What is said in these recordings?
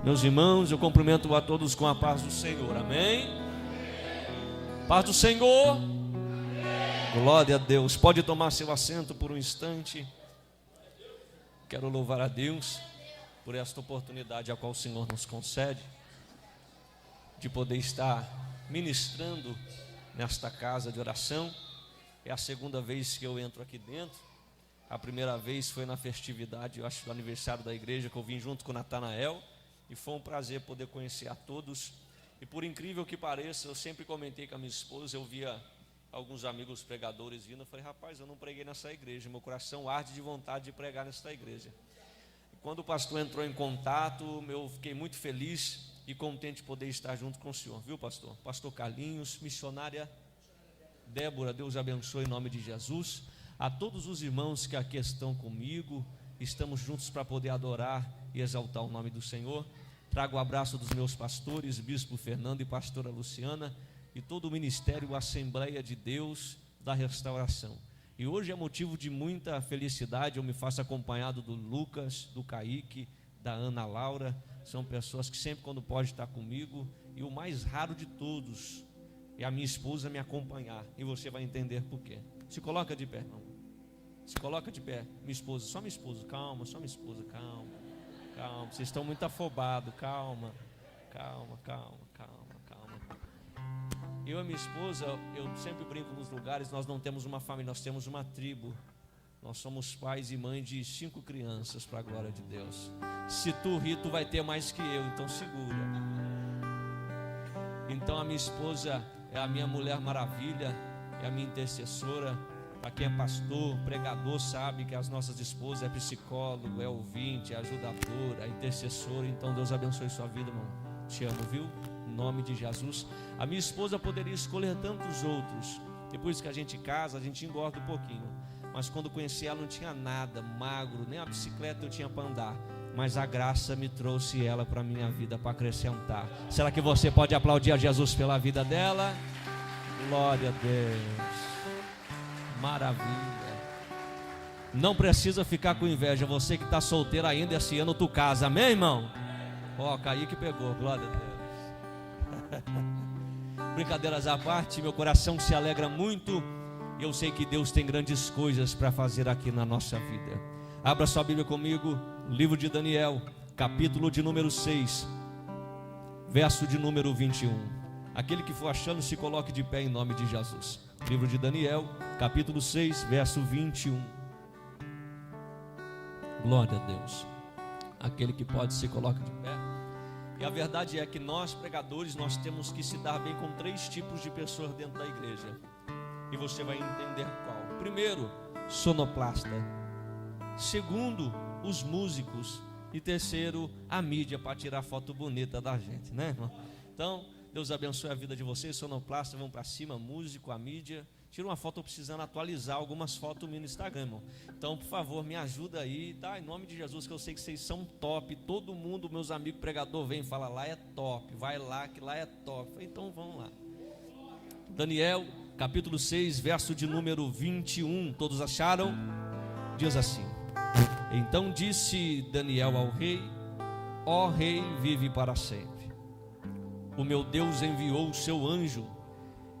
Meus irmãos, eu cumprimento a todos com a paz do Senhor, amém? Paz do Senhor, glória a Deus. Pode tomar seu assento por um instante. Quero louvar a Deus por esta oportunidade a qual o Senhor nos concede, de poder estar ministrando nesta casa de oração. É a segunda vez que eu entro aqui dentro. A primeira vez foi na festividade, eu acho, do aniversário da igreja, que eu vim junto com o Natanael. E foi um prazer poder conhecer a todos. E por incrível que pareça, eu sempre comentei com a minha esposa, eu via alguns amigos pregadores vindo, eu falei, rapaz, eu não preguei nessa igreja, meu coração arde de vontade de pregar nessa igreja. E quando o pastor entrou em contato, eu fiquei muito feliz e contente de poder estar junto com o senhor, viu, pastor? Pastor Carlinhos, missionária Débora, Deus abençoe em nome de Jesus. A todos os irmãos que aqui estão comigo, estamos juntos para poder adorar e exaltar o nome do Senhor. Trago o abraço dos meus pastores, Bispo Fernando e Pastora Luciana, e todo o ministério Assembleia de Deus da Restauração. E hoje é motivo de muita felicidade, eu me faço acompanhado do Lucas, do Kaique, da Ana Laura. São pessoas que sempre quando pode estar comigo, e o mais raro de todos é a minha esposa me acompanhar, e você vai entender por quê. Se coloca de pé, irmão. Se coloca de pé, minha esposa, só minha esposa, calma, só minha esposa, calma. Calma, vocês estão muito afobados, calma. Eu e minha esposa, eu sempre brinco nos lugares, nós não temos uma família, nós temos uma tribo. Nós somos pais e mães de 5 crianças, para a glória de Deus. Se tu rir, tu vai ter mais que eu, então segura. Então a minha esposa é a minha mulher maravilha, é a minha intercessora. Para quem é pastor, pregador, sabe que as nossas esposas é psicólogo, é ouvinte, é ajudadora, é intercessora. Então Deus abençoe sua vida, irmão. Te amo, viu? Em nome de Jesus. A minha esposa poderia escolher tantos outros. Depois que a gente casa, a gente engorda um pouquinho. Mas quando conheci ela não tinha nada, magro, nem a bicicleta eu tinha para andar. Mas a graça me trouxe ela para a minha vida, para acrescentar. Será que você pode aplaudir a Jesus pela vida dela? Glória a Deus. Maravilha. Não precisa ficar com inveja. Você que está solteiro ainda, esse ano tu casa, amém, irmão? Ó, Kaique pegou, glória a Deus. Brincadeiras à parte, meu coração se alegra muito. Eu sei que Deus tem grandes coisas para fazer aqui na nossa vida. Abra sua Bíblia comigo, livro de Daniel, capítulo de número 6, verso de número 21. Aquele que for achando, se coloque de pé em nome de Jesus. Livro de Daniel, capítulo 6, verso 21. Glória a Deus. Aquele que pode, se coloque de pé. E a verdade é que nós, pregadores, nós temos que se dar bem com 3 tipos de pessoas dentro da igreja. E você vai entender qual. Primeiro, sonoplasta. Segundo, os músicos. E terceiro, a mídia, para tirar foto bonita da gente, né, irmão? Então, Deus abençoe a vida de vocês, sonoplasta, vão para cima, músico, a mídia. Tira uma foto, precisando atualizar algumas fotos no Instagram, irmão. Então, por favor, me ajuda aí, tá? Em nome de Jesus, que eu sei que vocês são top. Todo mundo, meus amigos pregador, vem e fala, lá é top, vai lá, que lá é top. Então, vamos lá. Daniel, capítulo 6, verso de número 21. Todos acharam? Diz assim: então disse Daniel ao rei, ó rei, vive para sempre. O meu Deus enviou o seu anjo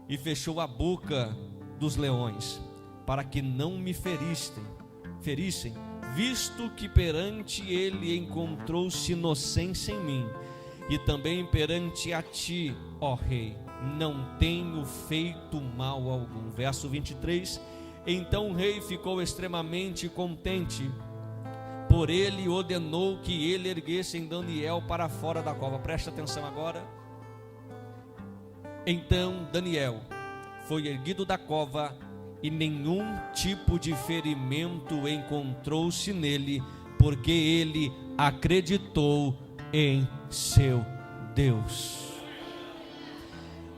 e fechou a boca dos leões, para que não me ferissem, visto que perante ele encontrou-se inocência em mim, e também perante a ti, ó rei, não tenho feito mal algum. Verso 23, então o rei ficou extremamente contente, por ele ordenou que ele erguessem Daniel para fora da cova. Presta atenção agora. Então Daniel foi erguido da cova e nenhum tipo de ferimento encontrou-se nele, porque ele acreditou em seu Deus.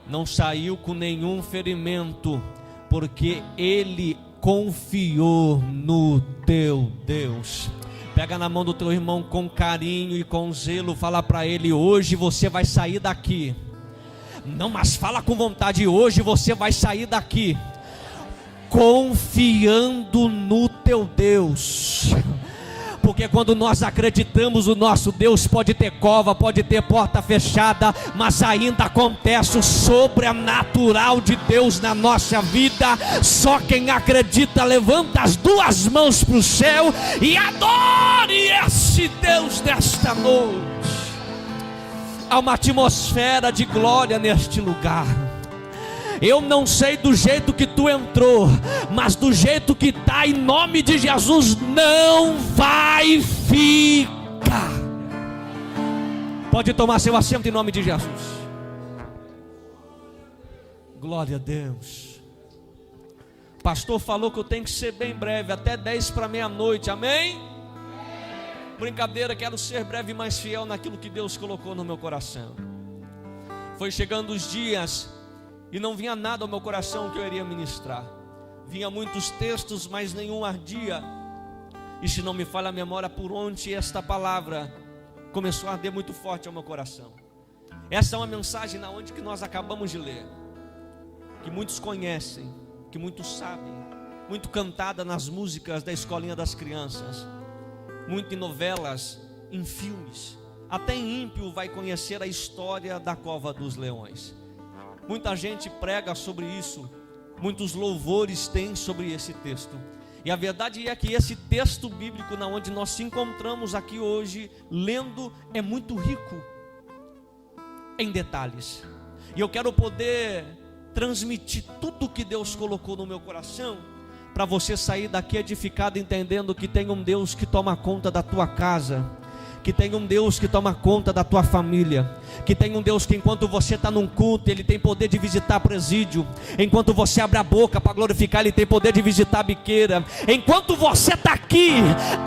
Não saiu com nenhum ferimento, porque ele confiou no teu Deus. Pega na mão do teu irmão com carinho e com zelo, fala para ele, hoje você vai sair daqui. Não, mas fala com vontade, hoje você vai sair daqui confiando no teu Deus. Porque quando nós acreditamos, o nosso Deus pode ter cova, pode ter porta fechada, mas ainda acontece o sobrenatural de Deus na nossa vida. Só quem acredita levanta as duas mãos para o céu e adore esse Deus nesta noite. Há uma atmosfera de glória neste lugar. Eu não sei do jeito que tu entrou, mas do jeito que está, em nome de Jesus, não vai ficar. Pode tomar seu assento em nome de Jesus. Glória a Deus. O pastor falou que eu tenho que ser bem breve, até 10 para meia-noite, amém? Brincadeira, quero ser breve e mais fiel naquilo que Deus colocou no meu coração. Foi chegando os dias e não vinha nada ao meu coração que eu iria ministrar. Vinha muitos textos, mas nenhum ardia. E se não me falha a memória, por onde esta palavra começou a arder muito forte ao meu coração. Essa é uma mensagem na onde que nós acabamos de ler, que muitos conhecem, que muitos sabem, muito cantada nas músicas da escolinha das crianças, muito em novelas, em filmes. Até em ímpio vai conhecer a história da cova dos leões. Muita gente prega sobre isso, muitos louvores tem sobre esse texto. E a verdade é que esse texto bíblico, na onde nós se encontramos aqui hoje, lendo, é muito rico em detalhes. E eu quero poder transmitir tudo que Deus colocou no meu coração, para você sair daqui edificado, entendendo que tem um Deus que toma conta da tua casa, que tem um Deus que toma conta da tua família, que tem um Deus que enquanto você está num culto, Ele tem poder de visitar presídio, enquanto você abre a boca para glorificar, Ele tem poder de visitar a biqueira, enquanto você está aqui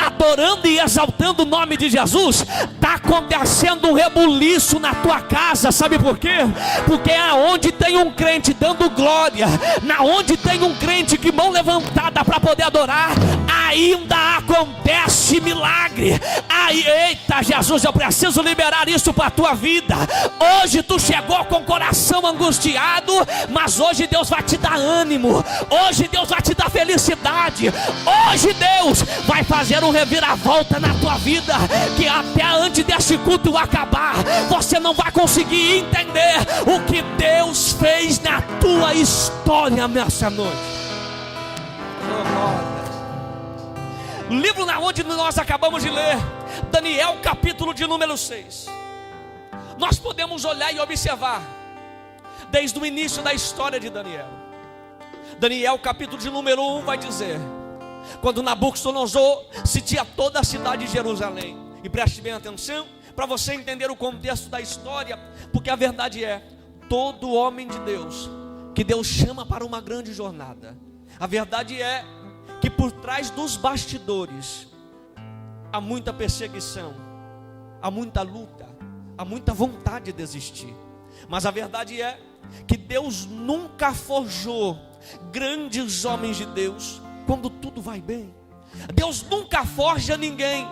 adorando e exaltando o nome de Jesus, está acontecendo um rebuliço na tua casa. Sabe por quê? Porque aonde tem um crente dando glória, na onde tem um crente que mão levantada para poder adorar, ainda acontece milagre. Aí, eita Jesus, eu preciso liberar isso para a tua vida. Hoje tu chegou com o coração angustiado, mas hoje Deus vai te dar ânimo, hoje Deus vai te dar felicidade, hoje Deus vai fazer um reviravolta na tua vida, que até antes desse culto acabar, você não vai conseguir entender o que Deus fez na tua história nessa noite. Livro na onde nós acabamos de ler, Daniel, capítulo de número 6. Nós podemos olhar e observar desde o início da história de Daniel. Daniel, capítulo de número 1, vai dizer: quando Nabucodonosor sitia toda a cidade de Jerusalém. E preste bem atenção para você entender o contexto da história, porque a verdade é, todo homem de Deus que Deus chama para uma grande jornada, a verdade é que por trás dos bastidores há muita perseguição, há muita luta, há muita vontade de desistir. Mas a verdade é que Deus nunca forjou grandes homens de Deus quando tudo vai bem. Deus nunca forja ninguém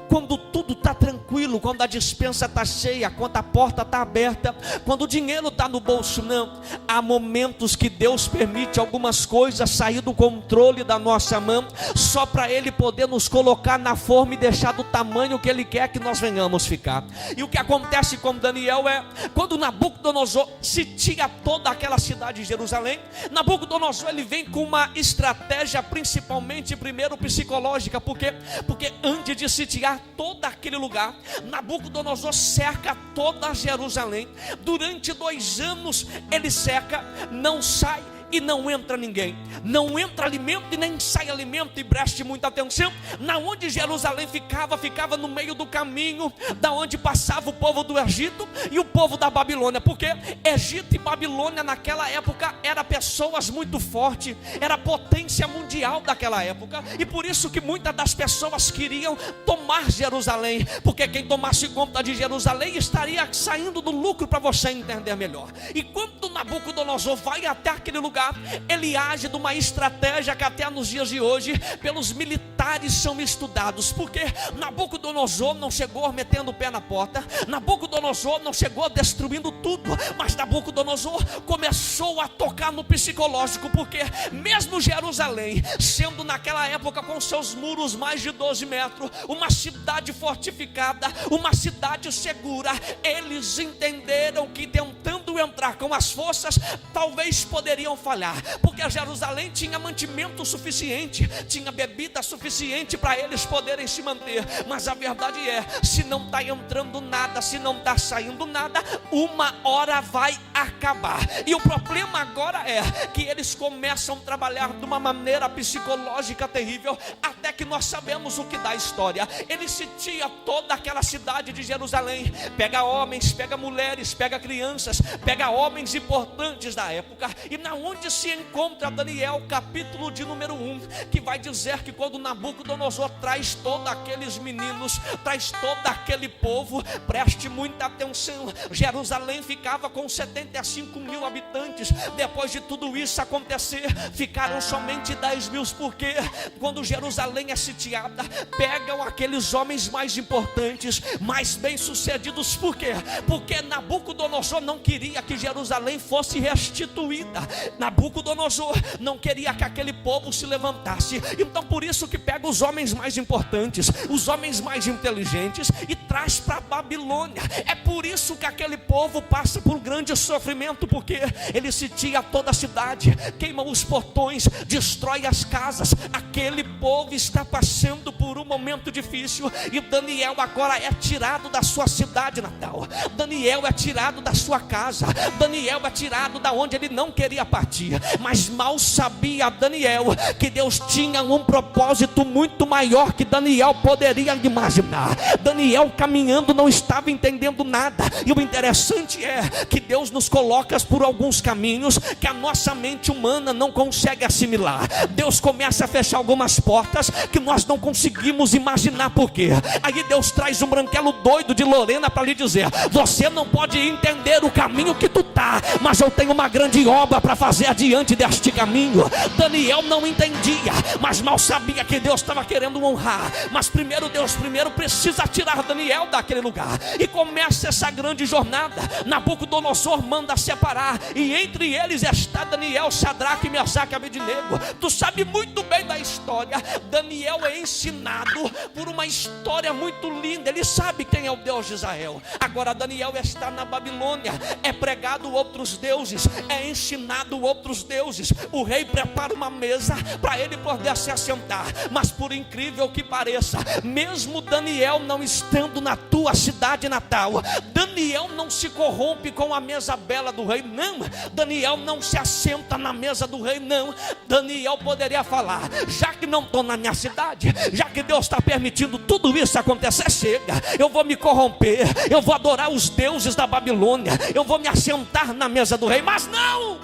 quando tudo está tranquilo, quando a despensa está cheia, quando a porta está aberta, quando o dinheiro está no bolso. Não, há momentos que Deus permite algumas coisas sair do controle da nossa mão, só para Ele poder nos colocar na forma e deixar do tamanho que Ele quer que nós venhamos ficar. E o que acontece com Daniel é, quando Nabucodonosor sitia toda aquela cidade de Jerusalém, Nabucodonosor ele vem com uma estratégia, principalmente primeiro psicológica. Por quê? Porque antes de sitiar todo aquele lugar, Nabucodonosor cerca toda Jerusalém. Durante 2 anos ele cerca, não sai e não entra ninguém, não entra alimento e nem sai alimento. E preste muita atenção, na onde Jerusalém ficava no meio do caminho, da onde passava o povo do Egito e o povo da Babilônia, porque Egito e Babilônia naquela época eram pessoas muito fortes, era a potência mundial daquela época, e por isso que muitas das pessoas queriam tomar Jerusalém, porque quem tomasse conta de Jerusalém estaria saindo do lucro, para você entender melhor. E quando Nabucodonosor vai até aquele lugar, lugar, ele age de uma estratégia que até nos dias de hoje, pelos militares são estudados, porque Nabucodonosor não chegou metendo o pé na porta, Nabucodonosor não chegou destruindo tudo, mas Nabucodonosor começou a tocar no psicológico, porque mesmo Jerusalém, sendo naquela época com seus muros mais de 12 metros, uma cidade fortificada, uma cidade segura, eles entenderam que tentando entrar com as forças, talvez poderiam falhar, porque Jerusalém tinha mantimento suficiente, tinha bebida suficiente para eles poderem se manter, mas a verdade é, se não está entrando nada, se não está saindo nada, uma hora vai acabar. E o problema agora é que eles começam a trabalhar de uma maneira psicológica terrível, até que nós sabemos o que dá a história. Ele sitia toda aquela cidade de Jerusalém, pega homens, pega mulheres, pega crianças, pega homens importantes da época, e na onde se encontra Daniel, capítulo de número 1, que vai dizer que quando Nabucodonosor traz todos aqueles meninos, traz todo aquele povo, preste muita atenção, Jerusalém ficava com 75 mil habitantes, depois de tudo isso acontecer, ficaram somente 10 mil, porque quando Jerusalém é sitiada, pegam aqueles homens mais importantes, mais bem sucedidos, por quê? Porque Nabucodonosor não queria que Jerusalém fosse restituída, Nabucodonosor não queria que aquele povo se levantasse, então por isso que pega os homens mais importantes, os homens mais inteligentes e traz para a Babilônia. É por isso que aquele povo passa por um grande sofrimento, porque ele sitia toda a cidade, queima os portões, destrói as casas. Aquele povo está passando por um momento difícil, e Daniel agora é tirado da sua cidade natal, Daniel é tirado da sua casa, Daniel é tirado da onde ele não queria partir, mas mal sabia Daniel que Deus tinha um propósito muito maior que Daniel poderia imaginar. Daniel caminhando não estava entendendo nada, e o interessante é que Deus nos coloca por alguns caminhos que a nossa mente humana não consegue assimilar. Deus começa a fechar algumas portas que nós não conseguimos imaginar por quê. Aí Deus traz um branquelo doido de Lorena para lhe dizer: você não pode entender o caminho que tu tá, mas eu tenho uma grande obra para fazer adiante deste caminho. Daniel não entendia, mas mal sabia que Deus estava querendo honrar. Mas Deus precisa tirar Daniel daquele lugar, e começa essa grande jornada. Nabucodonosor manda separar, e entre eles está Daniel, Sadraque, Mesaque e Abednego. Tu sabe muito bem da história. Daniel é ensinado por uma história muito linda, ele sabe quem é o Deus de Israel. Agora Daniel está na Babilônia, é pregado outros deuses, é ensinado outros deuses. O rei prepara uma mesa para ele poder se assentar, mas por incrível que pareça, mesmo Daniel não estando na tua cidade natal, Daniel não se corrompe com a mesa bela do rei, não. Daniel não se assenta na mesa do rei, não. Daniel poderia falar: já que não estou na minha cidade, já que Deus está permitindo tudo isso acontecer, chega, eu vou me corromper, eu vou adorar os deuses da Babilônia, eu vou me assentar na mesa do rei. Mas não,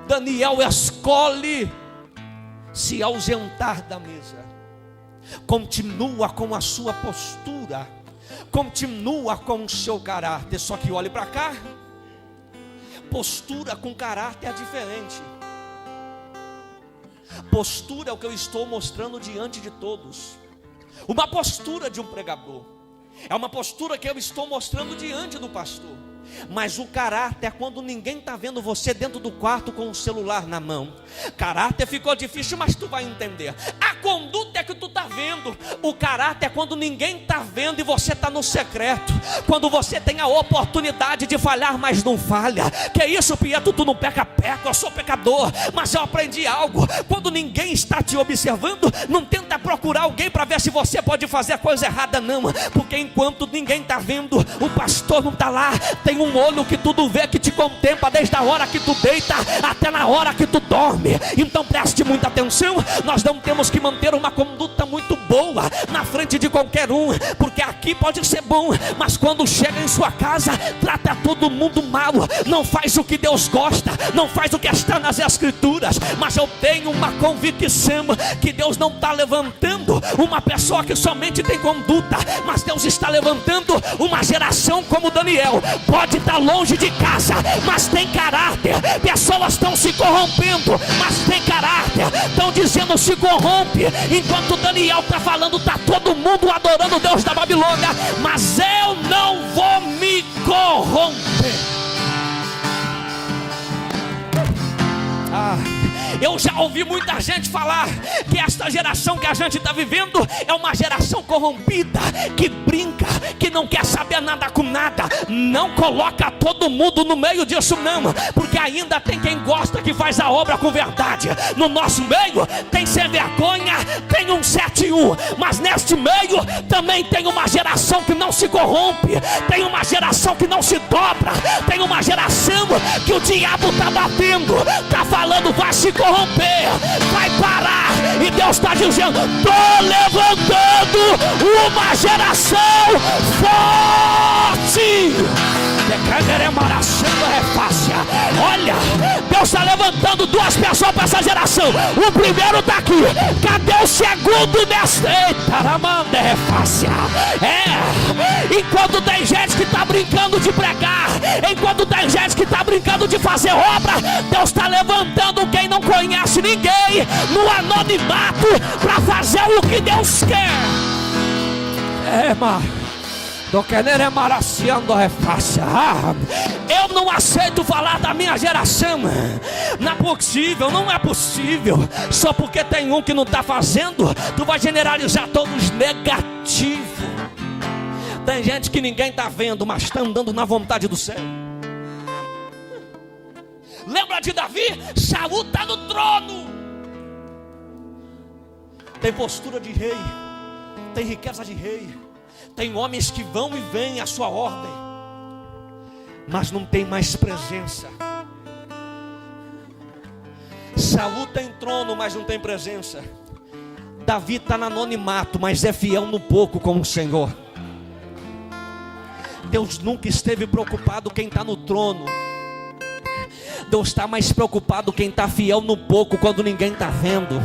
Daniel escolhe se ausentar da mesa, continua com a sua postura, continua com o seu caráter. Só que olhe para cá, postura com caráter é diferente. Postura é o que eu estou mostrando diante de todos. Uma postura de um pregador é uma postura que eu estou mostrando diante do pastor. Mas o caráter é quando ninguém está vendo você dentro do quarto com o celular na mão. Caráter ficou difícil, mas tu vai entender. A conduta é que tu está vendo. O caráter é quando ninguém está vendo e você está no secreto. Quando você tem a oportunidade de falhar, mas não falha. Que é isso, Pietro? Tu não peca, eu sou pecador. Mas eu aprendi algo: quando ninguém está te observando, não tenta procurar alguém para ver se você pode fazer a coisa errada, não. Porque enquanto ninguém está vendo, o pastor não está lá. Tem um olho que tudo vê, que te contempla desde a hora que tu deita até na hora que tu dorme. Então preste muita atenção. Nós não temos que manter uma conduta muito boa na frente de qualquer um, porque aqui pode ser bom, mas quando chega em sua casa, trata todo mundo mal, não faz o que Deus gosta, não faz o que está nas escrituras. Mas eu tenho uma convicção que Deus não está levantando uma pessoa que somente tem conduta, mas Deus está levantando uma geração como Daniel. Pode estar longe de casa, mas tem caráter. Pessoas estão se corrompendo, mas tem caráter. Estão dizendo se corrompe. Enquanto Daniel está falando, está todo mundo adorando o Deus da Babilônia. Mas eu não vou me corromper. Eu já ouvi muita gente falar que esta geração que a gente está vivendo é uma geração corrompida, que brinca, que não quer saber nada com nada. Não coloca todo mundo no meio disso não, porque ainda tem quem gosta, que faz a obra com verdade. No nosso meio tem sem vergonha, tem um 71, mas neste meio também tem uma geração que não se corrompe, tem uma geração que não se dobra, tem uma geração que o diabo está batendo, está falando vai se corromper, vai parar, e Deus está dizendo: estou levantando uma geração forte. Olha, Deus está levantando duas pessoas para essa geração. O primeiro está aqui. Cadê o segundo nessa? Enquanto tem gente que está brincando de pregar, enquanto tem gente que está brincando de fazer obra, Deus está levantando quem não conhece ninguém no anonimato para fazer o que Deus quer. Eu não aceito falar da minha geração. Não é possível, não é possível. Só porque tem um que não está fazendo, tu vai generalizar todos negativo. Tem gente que ninguém está vendo, mas está andando na vontade do céu. Lembra de Davi? Saul está no trono. Tem postura de rei, tem riqueza de rei, tem homens que vão e vêm à sua ordem, mas não tem mais presença. Saul tem trono, mas não tem presença. Davi está no anonimato, mas é fiel no pouco com o Senhor. Deus nunca esteve preocupado quem está no trono. Deus está mais preocupado quem está fiel no pouco, quando ninguém está vendo.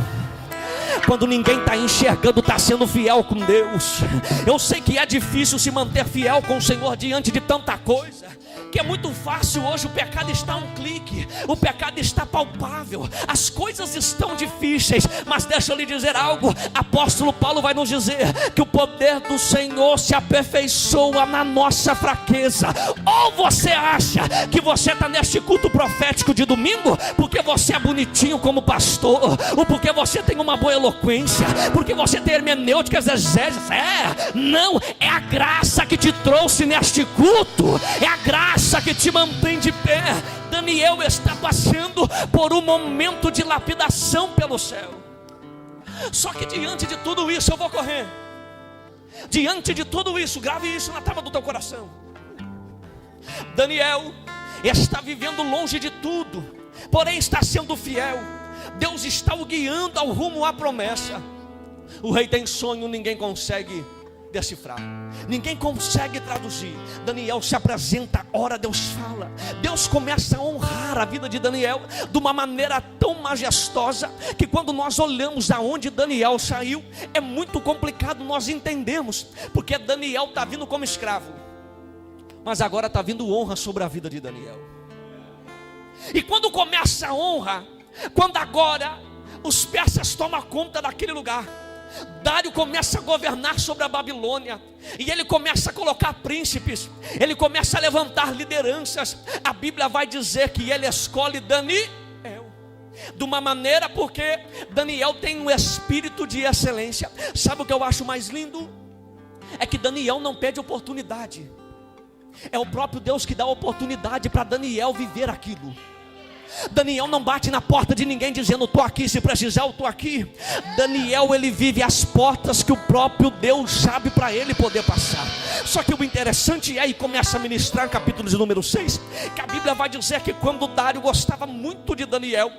Quando ninguém está enxergando, está sendo fiel com Deus. Eu sei que é difícil se manter fiel com o Senhor diante de tanta coisa, que é muito fácil hoje. O pecado está a um clique, o pecado está palpável, as coisas estão difíceis. Mas deixa eu lhe dizer algo. Apóstolo Paulo vai nos dizer que o poder do Senhor se aperfeiçoa na nossa fraqueza. Ou você acha que você está neste culto profético de domingo porque você é bonitinho como pastor, ou porque você tem uma boa eloquência, porque você tem hermenêuticas exégetas? Não, é a graça que te trouxe neste culto, é a graça que te mantém de pé. Daniel está passando por um momento de lapidação pelo céu. Só que diante de tudo isso, eu vou correr. Diante de tudo isso, grave isso na tábua do teu coração. Daniel está vivendo longe de tudo, porém está sendo fiel. Deus está o guiando ao rumo à promessa. O rei tem sonho, ninguém consegue decifrar, ninguém consegue traduzir. Daniel se apresenta, ora Deus fala. Deus começa a honrar a vida de Daniel de uma maneira tão majestosa, que quando nós olhamos aonde Daniel saiu, é muito complicado nós entendermos, porque Daniel está vindo como escravo, mas agora está vindo honra sobre a vida de Daniel. E quando começa a honra, quando agora os persas tomam conta daquele lugar, Dário começa a governar sobre a Babilônia, e ele começa a colocar príncipes, ele começa a levantar lideranças. A Bíblia vai dizer que ele escolhe Daniel de uma maneira, porque Daniel tem um espírito de excelência. Sabe o que eu acho mais lindo? É que Daniel não pede oportunidade, é o próprio Deus que dá oportunidade para Daniel viver aquilo. Daniel não bate na porta de ninguém dizendo estou aqui, se precisar eu estou aqui. Daniel, ele vive as portas que o próprio Deus sabe para ele poder passar. Só que o interessante é, e começa a ministrar capítulo de número 6, que a Bíblia vai dizer que quando Dário gostava muito de Daniel,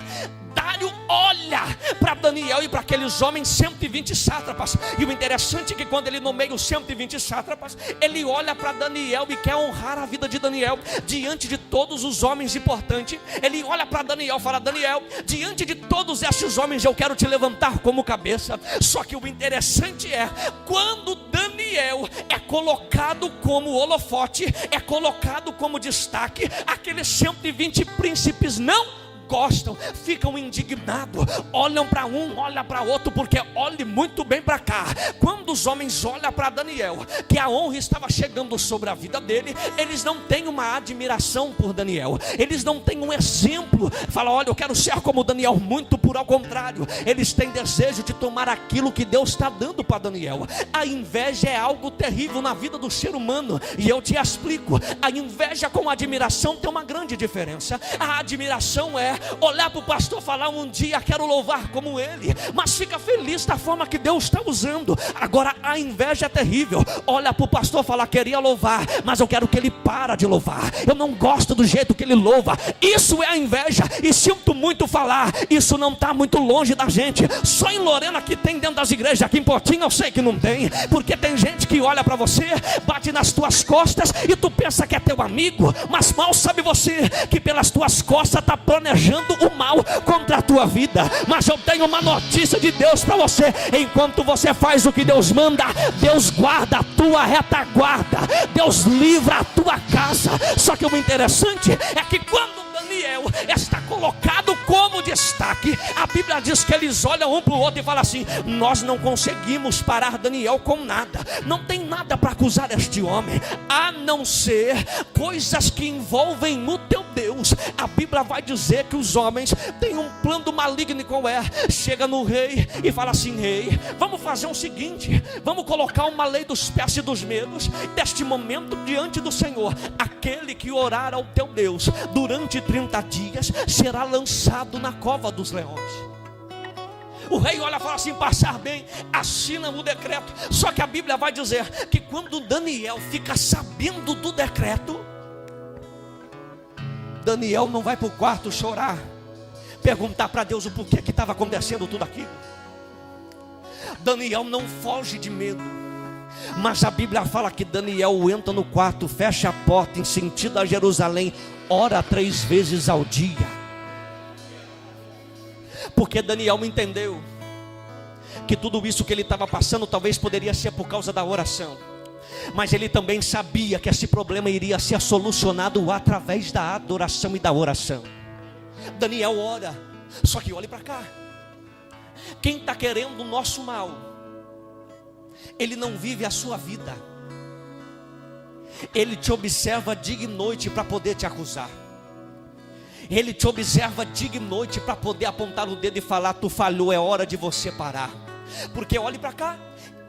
Dário olha para Daniel e para aqueles homens 120 sátrapas. E o interessante é que quando ele nomeia os 120 sátrapas, ele olha para Daniel e quer honrar a vida de Daniel diante de todos os homens importantes. Ele olha para Daniel e fala: Daniel, diante de todos esses homens eu quero te levantar como cabeça. Só que o interessante é, quando Daniel é colocado como holofote, é colocado como destaque, aqueles 120 príncipes não gostam, ficam indignados, olham para um, olham para outro, porque olhe muito bem para cá. Quando os homens olham para Daniel, que a honra estava chegando sobre a vida dele, eles não têm uma admiração por Daniel, eles não têm um exemplo, falam: olha, eu quero ser como Daniel. Muito por ao contrário, eles têm desejo de tomar aquilo que Deus está dando para Daniel. A inveja é algo terrível na vida do ser humano, e eu te explico. A inveja com a admiração tem uma grande diferença. A admiração é olhar para o pastor e falar: um dia quero louvar como ele, mas fica feliz da forma que Deus está usando. Agora a inveja é terrível. Olha para o pastor e falar: queria louvar, mas eu quero que ele para de louvar, eu não gosto do jeito que ele louva. Isso é a inveja, e sinto muito falar, isso não está muito longe da gente. Só em Lorena que tem dentro das igrejas. Aqui em Potinho eu sei que não tem, porque tem gente que olha para você, bate nas tuas costas e tu pensa que é teu amigo, mas mal sabe você que pelas tuas costas está planejando o mal contra a tua vida. Mas eu tenho uma notícia de Deus para você: enquanto você faz o que Deus manda, Deus guarda a tua retaguarda, Deus livra a tua casa. Só que o interessante é que quando Daniel está colocado como destaque, a Bíblia diz que eles olham um para o outro e falam assim: nós não conseguimos parar Daniel com nada, não tem nada para acusar este homem, a não ser coisas que envolvem o teu Deus. A Bíblia vai dizer que os homens têm um plano maligno. Qual é? Chega no rei e fala assim: rei, vamos fazer o seguinte, vamos colocar uma lei dos persas e dos medos deste momento diante do Senhor: aquele que orar ao teu Deus durante 30 dias será lançado na cova dos leões. O rei olha e fala assim: passar bem, assina o decreto. Só que a Bíblia vai dizer que quando Daniel fica sabendo do decreto, Daniel não vai para o quarto chorar, perguntar para Deus o porquê que estava acontecendo tudo aquilo. Daniel não foge de medo, mas a Bíblia fala que Daniel entra no quarto, fecha a porta em sentido a Jerusalém, ora 3 vezes ao dia. Porque Daniel entendeu que tudo isso que ele estava passando talvez poderia ser por causa da oração, mas ele também sabia que esse problema iria ser solucionado através da adoração e da oração. Daniel ora, só que olhe para cá. Quem está querendo o nosso mal, ele não vive a sua vida, ele te observa dia e noite para poder te acusar. Ele te observa dia e noite para poder apontar o dedo e falar: tu falhou, é hora de você parar. Porque olhe para cá,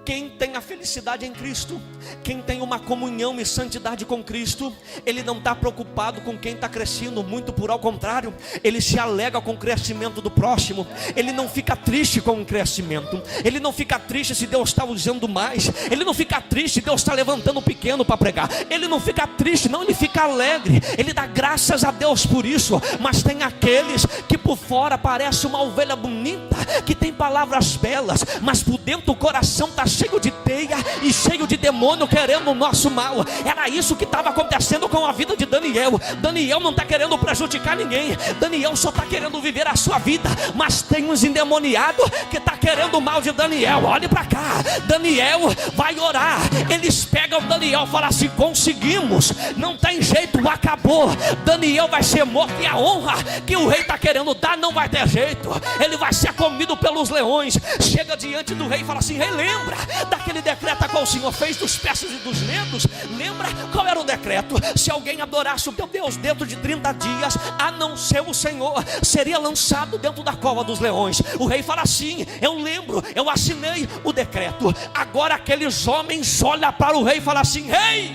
quem tem a felicidade em Cristo, quem tem uma comunhão e santidade com Cristo, ele não está preocupado com quem está crescendo, muito por ao contrário, ele se alegra com o crescimento do próximo. Ele não fica triste com o crescimento, ele não fica triste se Deus está usando mais, ele não fica triste se Deus está levantando o pequeno para pregar, ele não fica triste, não, ele fica alegre, ele dá graças a Deus por isso. Mas tem aqueles que por fora parece uma ovelha bonita, que tem palavras belas, mas por dentro o coração está cheio de teia e cheio de demônio querendo o nosso mal. Era isso que estava acontecendo com a vida de Daniel. Daniel não está querendo prejudicar ninguém, Daniel só está querendo viver a sua vida. Mas tem uns endemoniados que está querendo o mal de Daniel. Olhe para cá, Daniel vai orar, eles pegam Daniel e falam assim: conseguimos, não tem jeito, acabou, Daniel vai ser morto, e a honra que o rei está querendo dar não vai ter jeito, ele vai ser comido pelos leões. Chega diante do rei e fala assim: rei, lembra daquele decreto a qual o Senhor fez dos persas e dos medos? Lembra qual era o decreto? Se alguém adorasse o teu Deus dentro de 30 dias, a não ser o Senhor, seria lançado dentro da cova dos leões. O rei fala assim: eu lembro, eu assinei o decreto. Agora aqueles homens olham para o rei e falam assim: rei,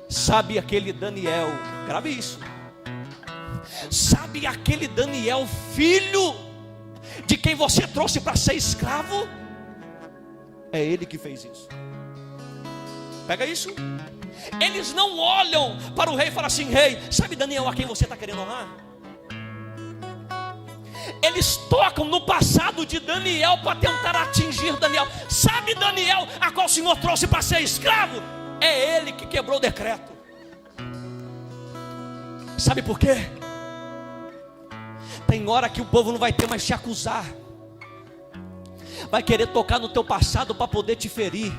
sabe aquele Daniel, grave isso, sabe aquele Daniel, filho de quem você trouxe para ser escravo? É ele que fez isso. Pega isso. Eles não olham para o rei e falam assim: rei, sabe Daniel a quem você está querendo honrar? eles tocam no passado de Daniel para tentar atingir Daniel. Sabe Daniel, a qual o Senhor trouxe para ser escravo? É ele que quebrou o decreto. Sabe por quê? Tem hora que o povo não vai ter mais te acusar, vai querer tocar no teu passado para poder te ferir.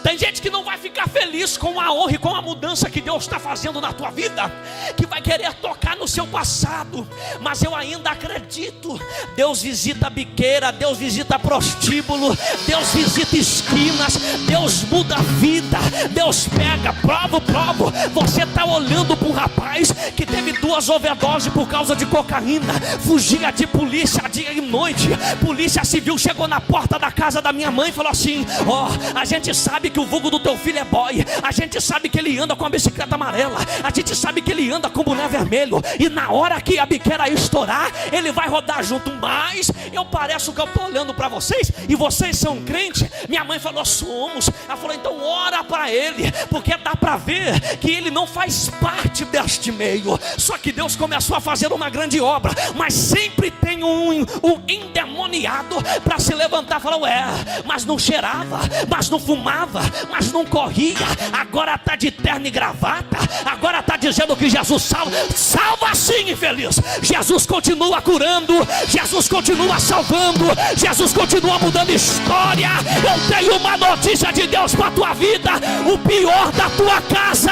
Tem gente que não vai ficar feliz com a honra e com a mudança que Deus está fazendo na tua vida, que vai querer tocar no seu passado. Mas eu ainda acredito. Deus visita biqueira, Deus visita prostíbulo, Deus visita esquinas, Deus muda a vida, Deus pega, provo. Você está olhando para um rapaz que teve 2 overdoses por causa de cocaína, fugia de polícia dia e noite. Polícia civil chegou na porta da casa da minha mãe e falou assim: ó, a gente sabe que o vulgo do teu filho é boy, a gente sabe que ele anda com a bicicleta amarela, a gente sabe que ele anda com o boné vermelho, e na hora que a biqueira estourar, ele vai rodar junto. Mas eu pareço que eu estou olhando para vocês, e vocês são crentes. Minha mãe falou: somos. Ela falou: então ora para ele, porque dá para ver que ele não faz parte deste meio. Só que Deus começou a fazer uma grande obra, mas sempre tem um endemoniado para se levantar e falar: ué, mas não cheirava, mas não fumava, mas não corria, agora está de terno e gravata, agora está dizendo que Jesus salva sim, infeliz. Jesus continua curando, Jesus continua salvando, Jesus continua mudando história. Eu tenho uma notícia de Deus para a tua vida: o pior da tua casa,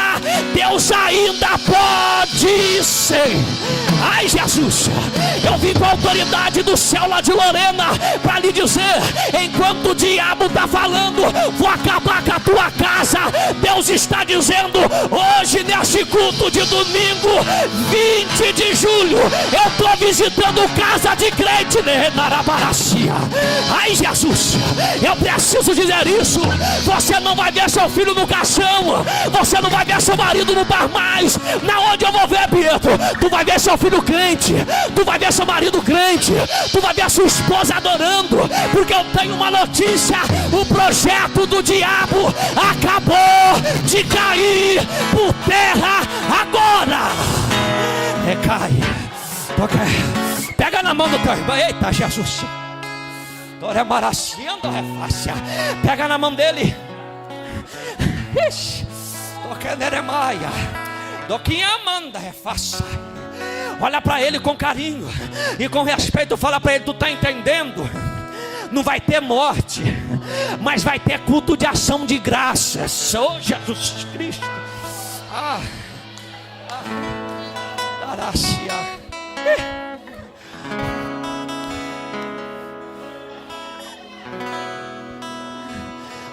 Deus ainda pode ser. Ai, Jesus, eu vim com a autoridade do céu lá de Lorena para lhe dizer: enquanto o diabo está falando, vou acabar com a tua casa, Deus está dizendo hoje, nesse culto de domingo 20 de julho, eu estou visitando casa de crente, né? Ai, Jesus, eu preciso dizer isso. Você não vai ver seu filho no caixão, você não vai ver seu marido no bar mais. Na onde eu vou ver, Pietro? Tu vai ver seu filho crente, tu vai ver seu marido crente, tu vai ver sua esposa adorando, porque eu tenho uma notícia: o projeto do diabo acabou de cair por terra agora. Recai, pega na mão do teu irmão. Eita, Jesus, pega na mão dele. Olha para ele com carinho e com respeito, fala para ele: tu está entendendo? Não vai ter morte, mas vai ter culto de ação de graças. Oh, Jesus Cristo.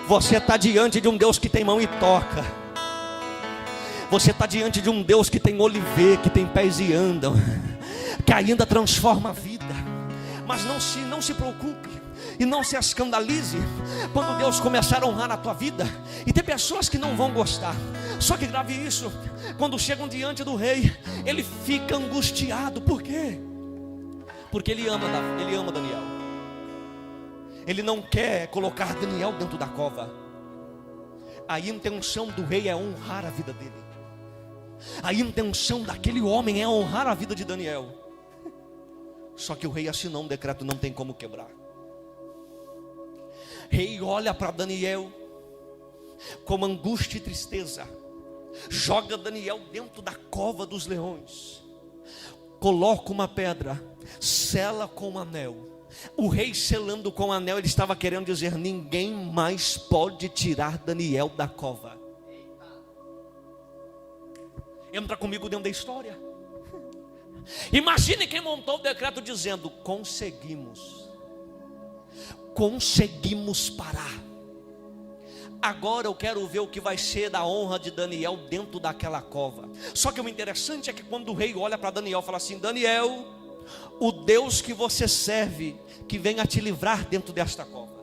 Você está diante de um Deus que tem mão e toca. Você está diante de um Deus que tem olho e vê, que tem pés e andam, que ainda transforma a vida. Mas não se preocupe e não se escandalize quando Deus começar a honrar a tua vida. E tem pessoas que não vão gostar. Só que grave isso: quando chegam diante do rei, ele fica angustiado. Por quê? Porque ele ama Daniel. Ele não quer colocar Daniel dentro da cova. A intenção do rei é honrar a vida dele. A intenção daquele homem é honrar a vida de Daniel. Só que o rei assinou um decreto, não tem como quebrar. Rei olha para Daniel com angústia e tristeza, joga Daniel dentro da cova dos leões, coloca uma pedra, sela com um anel. O rei selando com o anel, ele estava querendo dizer: ninguém mais pode tirar Daniel da cova. Entra comigo dentro da história. Imagine quem montou o decreto dizendo: conseguimos parar. Agora eu quero ver o que vai ser da honra de Daniel dentro daquela cova. Só que o interessante é que quando o rei olha para Daniel, fala assim: Daniel, o Deus que você serve, que venha te livrar dentro desta cova.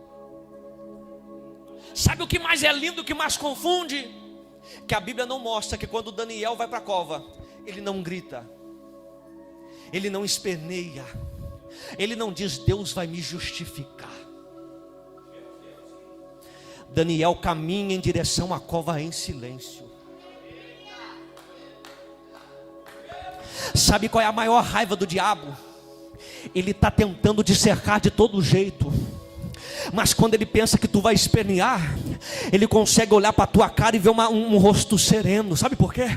Sabe o que mais é lindo, o que mais confunde? Que a Bíblia não mostra que quando Daniel vai para a cova, ele não grita, ele não esperneia, ele não diz: Deus vai me justificar. Daniel caminha em direção à cova em silêncio. Sabe qual é a maior raiva do diabo? Ele está tentando te cercar de todo jeito, mas quando ele pensa que tu vai espernear, ele consegue olhar para a tua cara e ver um rosto sereno. Sabe por quê?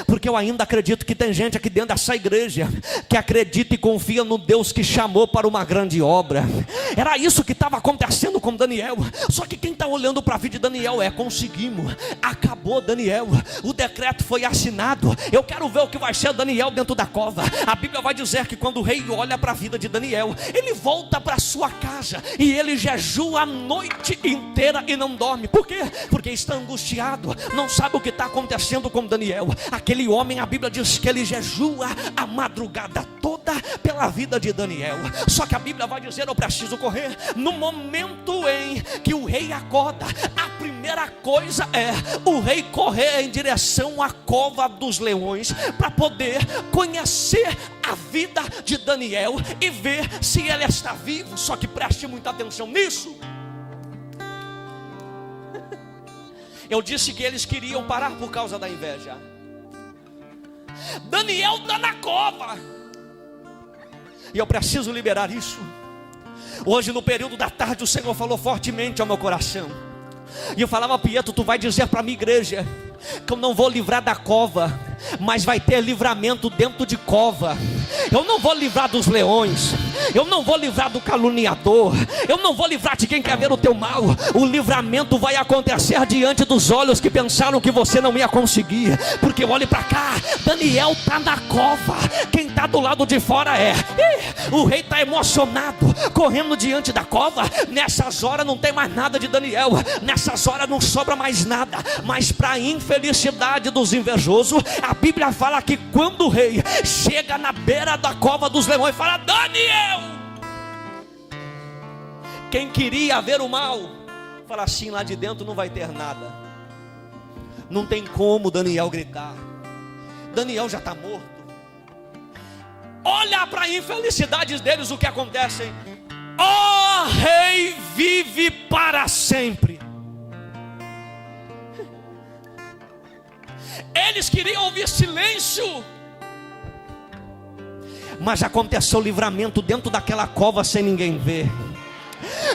Porque eu ainda acredito que tem gente aqui dentro dessa igreja que acredita e confia no Deus que chamou para uma grande obra. Era isso que estava acontecendo com Daniel. Só que quem está olhando para a vida de Daniel conseguimos, acabou Daniel, o decreto foi assinado. Eu quero ver o que vai ser Daniel dentro da cova. A Bíblia vai dizer que quando o rei olha para a vida de Daniel, ele volta para sua casa e ele jejua a noite inteira e não dorme. Por quê? Porque está angustiado, não sabe o que está acontecendo com Daniel. Aquele homem, a Bíblia diz que ele jejua a madrugada toda pela vida de Daniel. Só que a Bíblia vai dizer: eu preciso correr. No momento em que o rei acorda, a primeira coisa é o rei correr em direção à cova dos leões, para poder conhecer a vida de Daniel e ver se ele está vivo. Só que preste muita atenção nisso. Eu disse que eles queriam parar por causa da inveja. Daniel está na cova, e eu preciso liberar isso. Hoje no período da tarde o Senhor falou fortemente ao meu coração. E eu falava: Pietro, tu vai dizer para a minha igreja que eu não vou livrar da cova, mas vai ter livramento dentro de cova. Eu não vou livrar dos leões, eu não vou livrar do caluniador, eu não vou livrar de quem quer ver o teu mal. O livramento vai acontecer diante dos olhos que pensaram que você não ia conseguir. Porque olhe para cá, Daniel está na cova, quem está do lado de fora o rei está emocionado, correndo diante da cova. Nessas horas não tem mais nada de Daniel, nessas horas não sobra mais nada. Mas para a infelicidade dos invejosos, a Bíblia fala que quando o rei chega na beira da cova dos leões, fala: Daniel! Quem queria ver o mal, fala assim: lá de dentro não vai ter nada. Não tem como Daniel gritar, Daniel já está morto. Olha para a infelicidade deles, o que acontece, hein? Ó rei, vive para sempre. Eles queriam ouvir silêncio, mas aconteceu o livramento dentro daquela cova sem ninguém ver.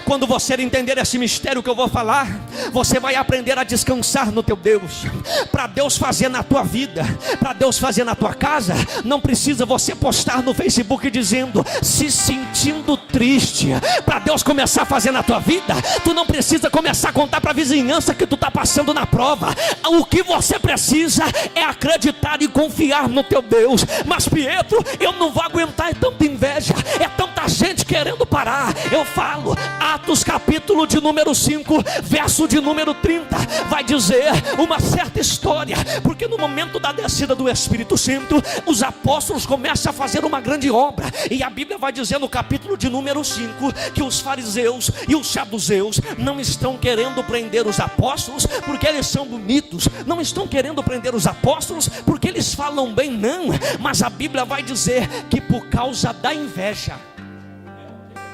Quando você entender esse mistério que eu vou falar, você vai aprender a descansar no teu Deus. Para Deus fazer na tua vida, para Deus fazer na tua casa, não precisa você postar no Facebook dizendo, se sentindo triste. Para Deus começar a fazer na tua vida, tu não precisa começar a contar para a vizinhança que tu está passando na prova. O que você precisa é acreditar e confiar no teu Deus. Mas Pietro, eu não vou aguentar, é tanta inveja, é tanta gente querendo parar. Eu falo, Atos capítulo de número 5, verso de número 30, vai dizer uma certa história, porque no momento da descida do Espírito Santo, os apóstolos começam a fazer uma grande obra, e a Bíblia vai dizer no capítulo de número 5, que os fariseus e os saduceus não estão querendo prender os apóstolos, porque eles são bonitos, não estão querendo prender os apóstolos, porque eles falam bem, não, mas a Bíblia vai dizer que por causa da inveja,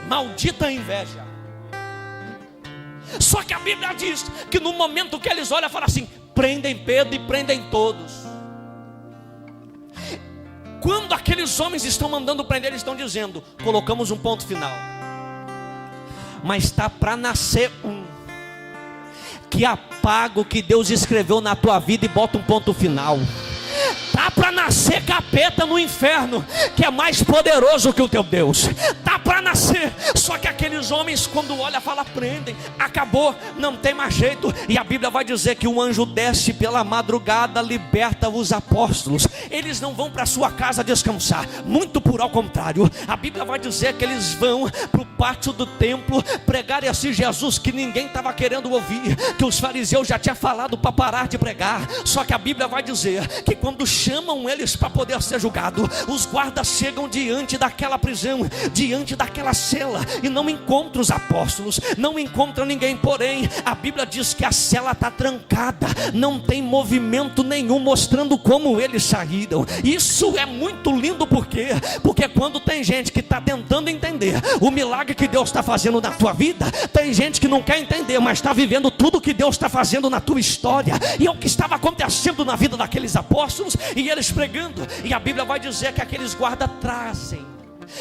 maldita inveja. Só que a Bíblia diz que no momento que eles olham, falam assim, prendem Pedro e prendem todos. Quando aqueles homens estão mandando prender, eles estão dizendo, colocamos um ponto final, mas está para nascer um que apaga o que Deus escreveu na tua vida e bota um ponto final. Tá para nascer capeta no inferno, que é mais poderoso que o teu Deus. Tá para nascer. Só que aqueles homens, quando olham, falam, prendem, acabou, não tem mais jeito. E a Bíblia vai dizer que o anjo desce pela madrugada, liberta os apóstolos. Eles não vão para sua casa descansar, muito por ao contrário. A Bíblia vai dizer que eles vão para o pátio do templo pregar esse Jesus que ninguém estava querendo ouvir, que os fariseus já tinham falado para parar de pregar. Só que a Bíblia vai dizer que quando chamam eles para poder ser julgado, os guardas chegam diante daquela prisão, diante daquela cela, e não encontra os apóstolos, não encontra ninguém. Porém, a Bíblia diz que a cela está trancada, não tem movimento nenhum mostrando como eles saíram. Isso é muito lindo, por quê? Porque quando tem gente que está tentando entender o milagre que Deus está fazendo na tua vida, tem gente que não quer entender, mas está vivendo tudo que Deus está fazendo na tua história. E é o que estava acontecendo na vida daqueles apóstolos, e eles pregando. E a Bíblia vai dizer que aqueles guardas trazem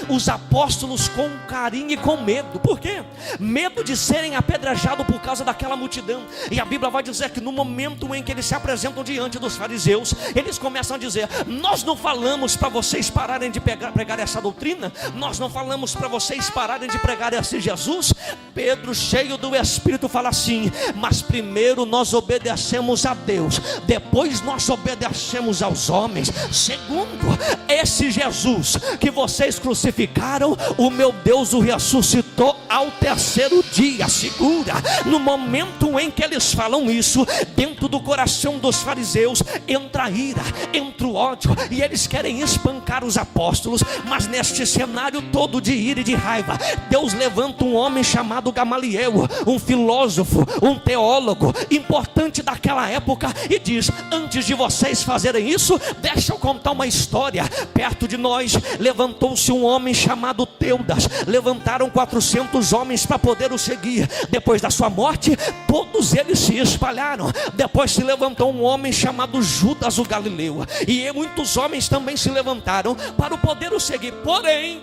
os apóstolos com carinho e com medo. Por quê? Medo de serem apedrejados por causa daquela multidão. E a Bíblia vai dizer que no momento em que eles se apresentam diante dos fariseus, eles começam a dizer: nós não falamos para vocês pararem de pregar essa doutrina? Nós não falamos para vocês pararem de pregar esse Jesus? Pedro, cheio do Espírito, fala assim: mas primeiro nós obedecemos a Deus, depois nós obedecemos aos homens. Segundo, esse Jesus que vocês crucificaram, o meu Deus o ressuscitou ao terceiro dia. Segura. No momento em que eles falam isso, dentro do coração dos fariseus entra a ira, entra o ódio, e eles querem espancar os apóstolos. Mas neste cenário todo de ira e de raiva, Deus levanta um homem chamado Gamaliel, um filósofo, um teólogo importante daquela época, e diz: antes de vocês fazerem isso, deixa eu contar uma história. Perto de nós levantou-se um homem chamado Teudas. Levantaram 400 homens para poder o seguir. Depois da sua morte, todos eles se espalharam. Depois se levantou um homem chamado Judas o Galileu, e muitos homens também se levantaram para poder o seguir. Porém,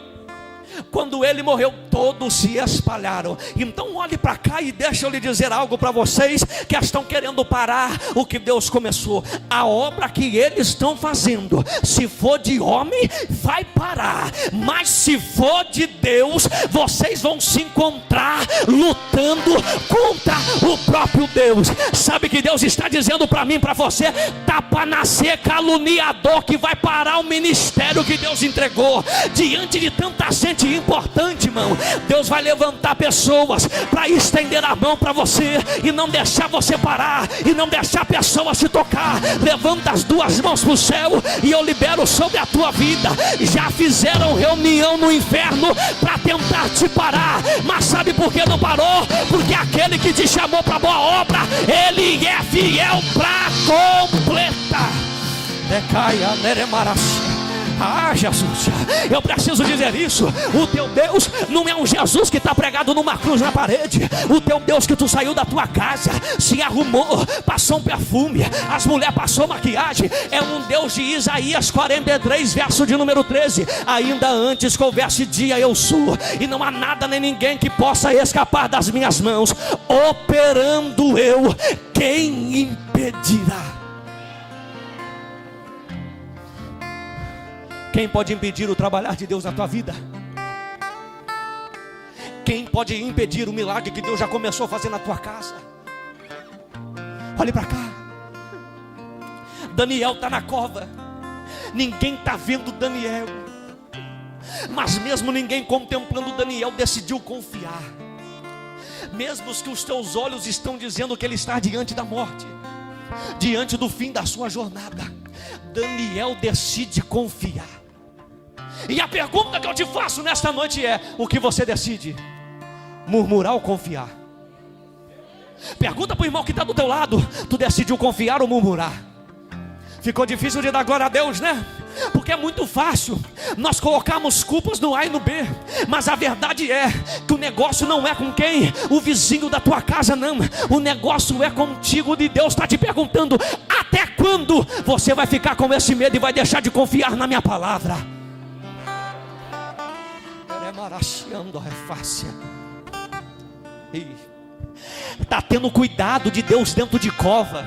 quando ele morreu, todos se espalharam. Então olhe para cá e deixa eu lhe dizer algo para vocês que estão querendo parar o que Deus começou. A obra que eles estão fazendo, se for de homem, vai parar. Mas se for de Deus, vocês vão se encontrar lutando contra o próprio Deus. Sabe que Deus está dizendo para mim, para você: tá para nascer caluniador que vai parar o ministério que Deus entregou. Diante de tanta gente importante, irmão, Deus vai levantar pessoas para estender a mão para você e não deixar você parar, e não deixar a pessoa se tocar. Levanta as duas mãos para o céu e eu libero sobre a tua vida. Já fizeram reunião no inferno para tentar te parar, mas sabe por que não parou? Porque aquele que te chamou para boa obra, ele é fiel para completar. Decaia neremaracia. Ah, Jesus, eu preciso dizer isso. O teu Deus não é um Jesus que está pregado numa cruz na parede. O teu Deus que tu saiu da tua casa, se arrumou, passou um perfume, as mulheres passou maquiagem, é um Deus de Isaías 43, verso de número 13. Ainda antes que houvesse dia, eu sou, e não há nada nem ninguém que possa escapar das minhas mãos. Operando eu, quem impedirá? Quem pode impedir o trabalhar de Deus na tua vida? Quem pode impedir o milagre que Deus já começou a fazer na tua casa? Olhe para cá. Daniel está na cova. Ninguém está vendo Daniel, mas mesmo ninguém contemplando Daniel, decidiu confiar. Mesmo que os teus olhos estão dizendo que ele está diante da morte, diante do fim da sua jornada, Daniel decide confiar. E a pergunta que eu te faço nesta noite é: o que você decide? Murmurar ou confiar? Pergunta para o irmão que está do teu lado: tu decidiu confiar ou murmurar? Ficou difícil de dar glória a Deus, né? Porque é muito fácil nós colocarmos culpas no A e no B. Mas a verdade é que o negócio não é com quem? O vizinho da tua casa, não. O negócio é contigo. E Deus está te perguntando: até quando você vai ficar com esse medo e vai deixar de confiar na minha palavra? Está tendo cuidado de Deus dentro de cova.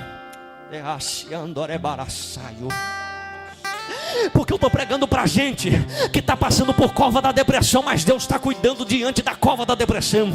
Porque eu estou pregando para gente que está passando por cova da depressão, mas Deus está cuidando diante da cova da depressão.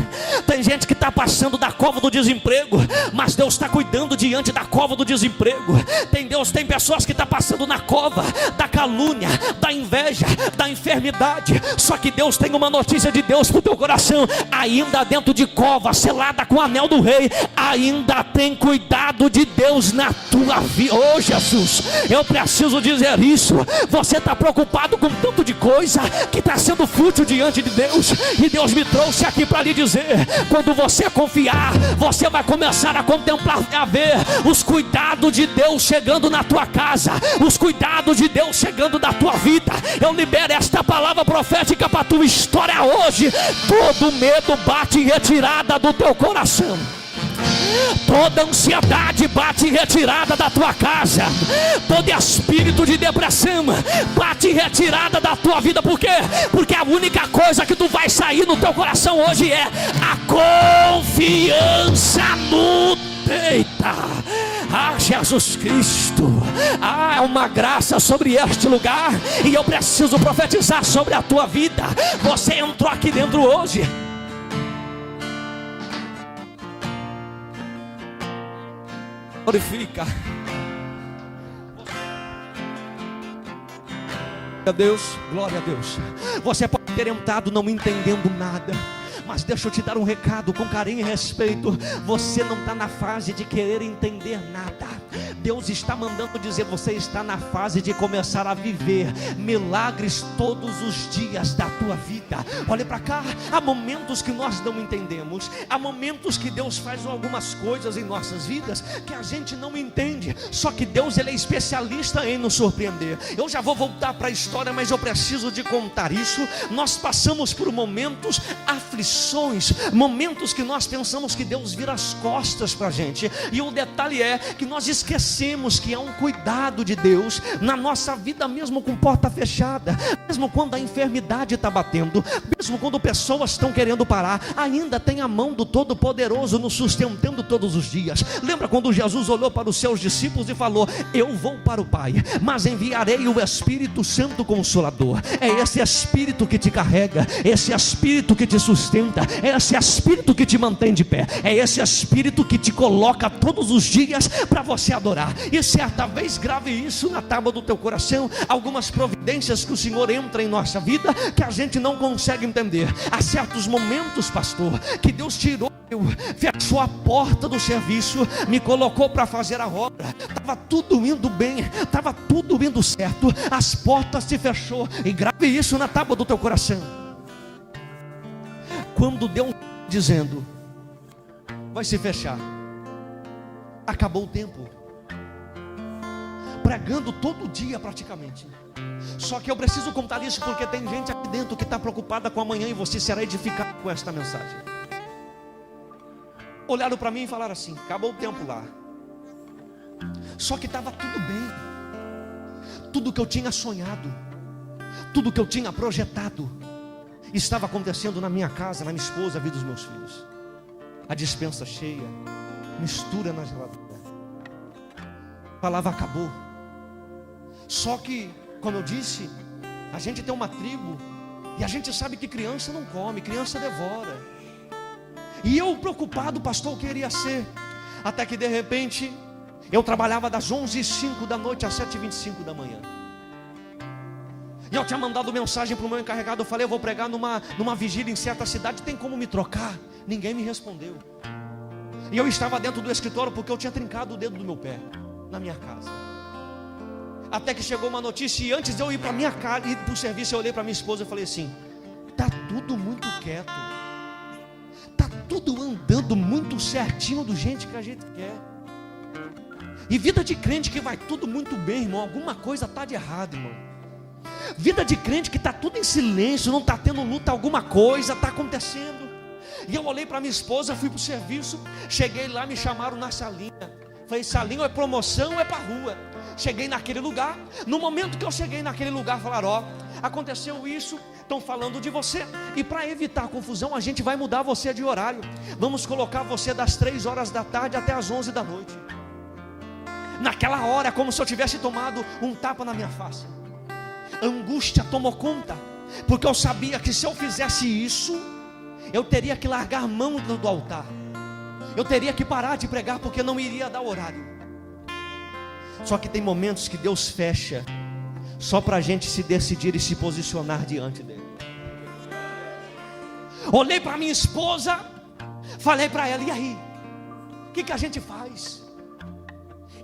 Tem gente que está passando da cova do desemprego, mas Deus está cuidando diante da cova do desemprego. Tem pessoas que estão passando na cova da calúnia, da inveja, da enfermidade. Só que Deus tem uma notícia de Deus para o teu coração: ainda dentro de cova, selada com o anel do rei, ainda tem cuidado de Deus na tua vida. Oh Jesus, eu preciso dizer isso. Você está preocupado com tanto de coisa que está sendo fútil diante de Deus. E Deus me trouxe aqui para lhe dizer: quando você confiar, você vai começar a contemplar, a ver os cuidados de Deus chegando na tua casa, os cuidados de Deus chegando na tua vida. Eu libero esta palavra profética para a tua história hoje. Todo medo bate em retirada do teu coração. Toda ansiedade bate em retirada da tua casa. Todo espírito de depressão bate em retirada da tua vida. Por quê? Porque a única coisa que tu vai sair no teu coração hoje é a confiança no Eita, Jesus Cristo, é uma graça sobre este lugar. E eu preciso profetizar sobre a tua vida. Você entrou aqui dentro hoje. Glorifica a Deus, glória a Deus. Você pode ter entrado não entendendo nada, mas deixa eu te dar um recado com carinho e respeito. Você não está na fase de querer entender nada. Deus está mandando dizer: você está na fase de começar a viver milagres todos os dias da tua vida. Olha para cá, há momentos que nós não entendemos, há momentos que Deus faz algumas coisas em nossas vidas que a gente não entende. Só que Deus, Ele é especialista em nos surpreender. Eu já vou voltar para a história, mas eu preciso de contar isso. Nós passamos por momentos, aflições, momentos que nós pensamos que Deus vira as costas para a gente. E o detalhe é que nós esquecemos que há um cuidado de Deus na nossa vida, mesmo com porta fechada, mesmo quando a enfermidade está batendo, mesmo quando pessoas estão querendo parar, ainda tem a mão do Todo-Poderoso nos sustentando todos os dias. Lembra quando Jesus olhou para os seus discípulos e falou: eu vou para o Pai, mas enviarei o Espírito Santo Consolador. É esse Espírito que te carrega, esse Espírito que te sustenta, é esse Espírito que te mantém de pé, é esse Espírito que te coloca todos os dias para você adorar. E certa vez grave isso na tábua do teu coração. Algumas providências que o Senhor entra em nossa vida que a gente não consegue entender. Há certos momentos, pastor, que Deus tirou, fechou a porta do serviço, me colocou para fazer a obra. Estava tudo indo bem, estava tudo indo certo, as portas se fechou. E grave isso na tábua do teu coração. Quando Deus dizendo: vai se fechar, acabou o tempo, pregando todo dia praticamente. Só que eu preciso contar isso porque tem gente aqui dentro que está preocupada com amanhã, e você será edificado com esta mensagem. Olharam para mim e falaram assim: acabou o tempo lá. Só que estava tudo bem. Tudo que eu tinha sonhado, tudo que eu tinha projetado, estava acontecendo na minha casa, na minha esposa, na vida dos meus filhos. A despensa cheia, mistura na geladeira. A palavra acabou. Só que, como eu disse, a gente tem uma tribo, e a gente sabe que criança não come, criança devora. E eu preocupado, pastor, o que iria ser? Até que de repente, eu trabalhava das 11h05 da noite às 7h25 da manhã. E eu tinha mandado mensagem para o meu encarregado. Eu falei: eu vou pregar numa vigília em certa cidade, tem como me trocar? Ninguém me respondeu. E eu estava dentro do escritório porque eu tinha trincado o dedo do meu pé na minha casa. Até que chegou uma notícia, e antes de eu ir para minha casa, ir para o serviço, eu olhei para minha esposa e falei assim: está tudo muito quieto, está tudo andando muito certinho do jeito que a gente quer. E vida de crente que vai tudo muito bem, irmão, alguma coisa está de errado, irmão. Vida de crente que está tudo em silêncio, não está tendo luta, alguma coisa está acontecendo. E eu olhei para minha esposa, fui para o serviço, cheguei lá, me chamaram na salinha. Falei: salinha é promoção ou é para rua? Cheguei naquele lugar. No momento que eu cheguei naquele lugar, falaram: ó, aconteceu isso, estão falando de você, e para evitar a confusão, a gente vai mudar você de horário. Vamos colocar você das 3 horas da tarde até as 11 da noite. Naquela hora, como se eu tivesse tomado um tapa na minha face. A angústia tomou conta, porque eu sabia que se eu fizesse isso, eu teria que largar a mão do altar, eu teria que parar de pregar, porque não iria dar horário. Só que tem momentos que Deus fecha só para a gente se decidir e se posicionar diante dele. Olhei para minha esposa, falei para ela: e aí? O que a gente faz?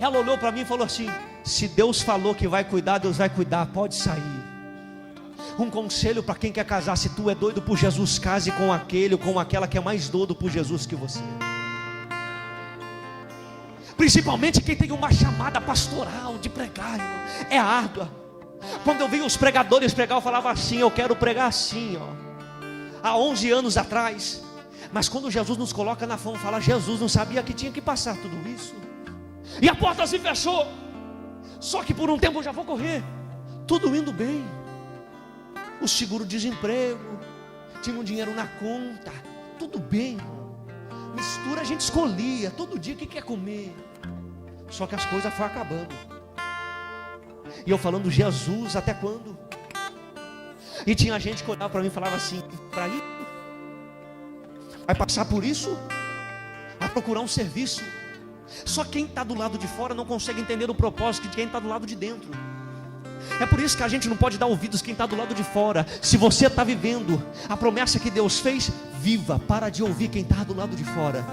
Ela olhou para mim e falou assim: Se Deus falou que vai cuidar, Deus vai cuidar, pode sair. Um conselho para quem quer casar: se tu é doido por Jesus, case com aquele ou com aquela que é mais doido por Jesus que você. Principalmente quem tem uma chamada pastoral de pregar, irmão, é árdua. Quando eu vi os pregadores pregar, eu falava assim: eu quero pregar assim, há 11 anos atrás. Mas quando Jesus nos coloca na fama, fala: Jesus não sabia que tinha que passar tudo isso, e a porta se fechou. Só que por um tempo eu já vou correr, tudo indo bem, o seguro-desemprego, tinha um dinheiro na conta, tudo bem, mistura a gente escolhia, todo dia o que quer comer. Só que as coisas foram acabando, e eu falando: Jesus, até quando? E tinha gente que olhava para mim e falava assim: para isso? Vai passar por isso? Vai procurar um serviço? Só quem está do lado de fora não consegue entender o propósito de quem está do lado de dentro. É por isso que a gente não pode dar ouvidos a quem está do lado de fora. Se você está vivendo a promessa que Deus fez, viva, para de ouvir quem está do lado de fora.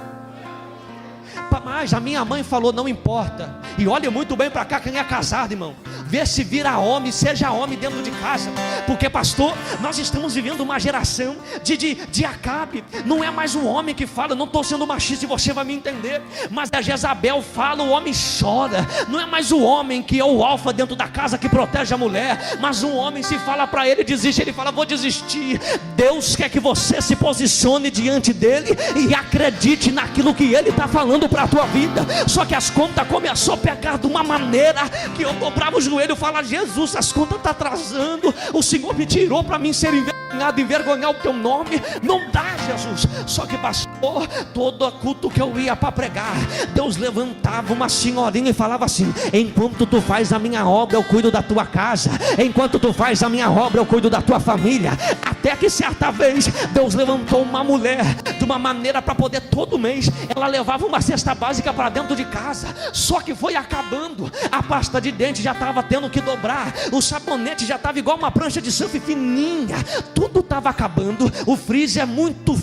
Mas a minha mãe falou: não importa. E olha muito bem para cá quem é casado, irmão. Vê se vira homem, seja homem dentro de casa. Porque, pastor, nós estamos vivendo uma geração de Acabe. Não é mais o homem que fala. Não estou sendo machista e você vai me entender, mas a Jezabel fala, o homem chora. Não é mais o homem que é o alfa dentro da casa que protege a mulher, mas um homem, se fala para ele desiste, ele fala: vou desistir. Deus quer que você se posicione diante dele e acredite naquilo que ele está falando para a tua vida. Só que as contas começou a pegar de uma maneira que eu dobrava o joelho e falava: Jesus, as contas estão atrasando, o Senhor me tirou para mim ser envergonhado, envergonhar o teu nome, não dá, Jesus. Só que, pastor, todo culto que eu ia para pregar, Deus levantava uma senhorinha e falava assim: enquanto tu faz a minha obra, eu cuido da tua casa, enquanto tu faz a minha obra, eu cuido da tua família. Até que certa vez Deus levantou uma mulher de uma maneira para poder todo mês ela levava uma cesta básica para dentro de casa. Só que foi acabando, a pasta de dente já estava tendo que dobrar, o sabonete já estava igual uma prancha de surf fininha, tudo estava acabando, o freezer muito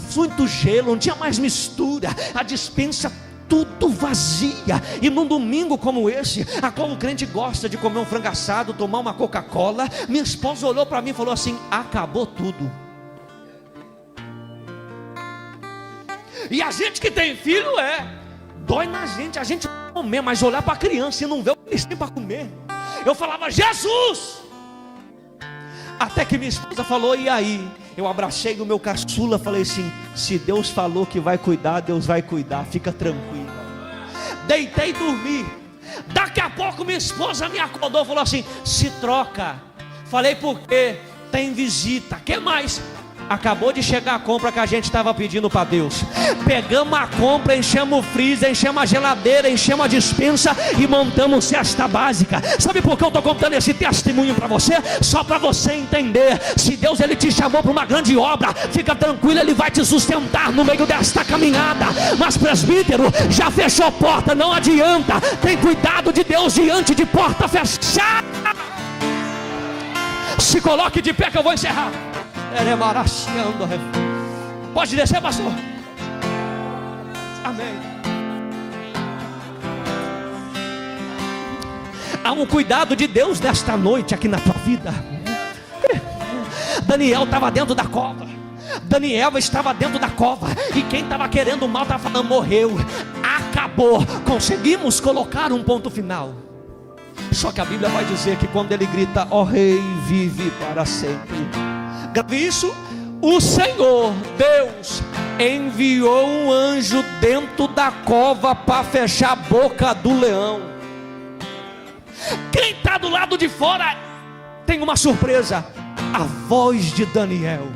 gelo, não tinha mais mistura, a despensa tudo vazia. E num domingo como esse, a qual o crente gosta de comer um frango assado, tomar uma Coca-Cola, minha esposa olhou para mim e falou assim: acabou tudo. E a gente que tem filho, dói na gente, a gente comer, mas olhar para a criança e não ver o que eles têm para comer. Eu falava: Jesus! Até que minha esposa falou: e aí? Eu abracei o meu caçula, falei assim: se Deus falou que vai cuidar, Deus vai cuidar, fica tranquilo. Deitei e dormi. Daqui a pouco minha esposa me acordou, falou assim: se troca. Falei: por quê? Tem visita. Que mais? Acabou de chegar a compra que a gente estava pedindo para Deus. Pegamos a compra, enchemos o freezer, enchemos a geladeira, enchemos a despensa e montamos cesta básica. Sabe por que eu estou contando esse testemunho para você? Só para você entender. Se Deus ele te chamou para uma grande obra, fica tranquilo, Ele vai te sustentar no meio desta caminhada. Mas presbítero, já fechou a porta, não adianta. Tem cuidado de Deus diante de porta fechada. Se coloque de pé que eu vou encerrar. Pode descer, pastor. Amém. Há um cuidado de Deus nesta noite aqui na tua vida. Daniel estava dentro da cova. Daniel estava dentro da cova. E quem estava querendo mal estava falando: morreu, acabou. Conseguimos colocar um ponto final. Só que a Bíblia vai dizer que quando ele grita: ó rei, vive para sempre. Grave isso. O Senhor Deus enviou um anjo dentro da cova para fechar a boca do leão. Quem está do lado de fora tem uma surpresa: a voz de Daniel.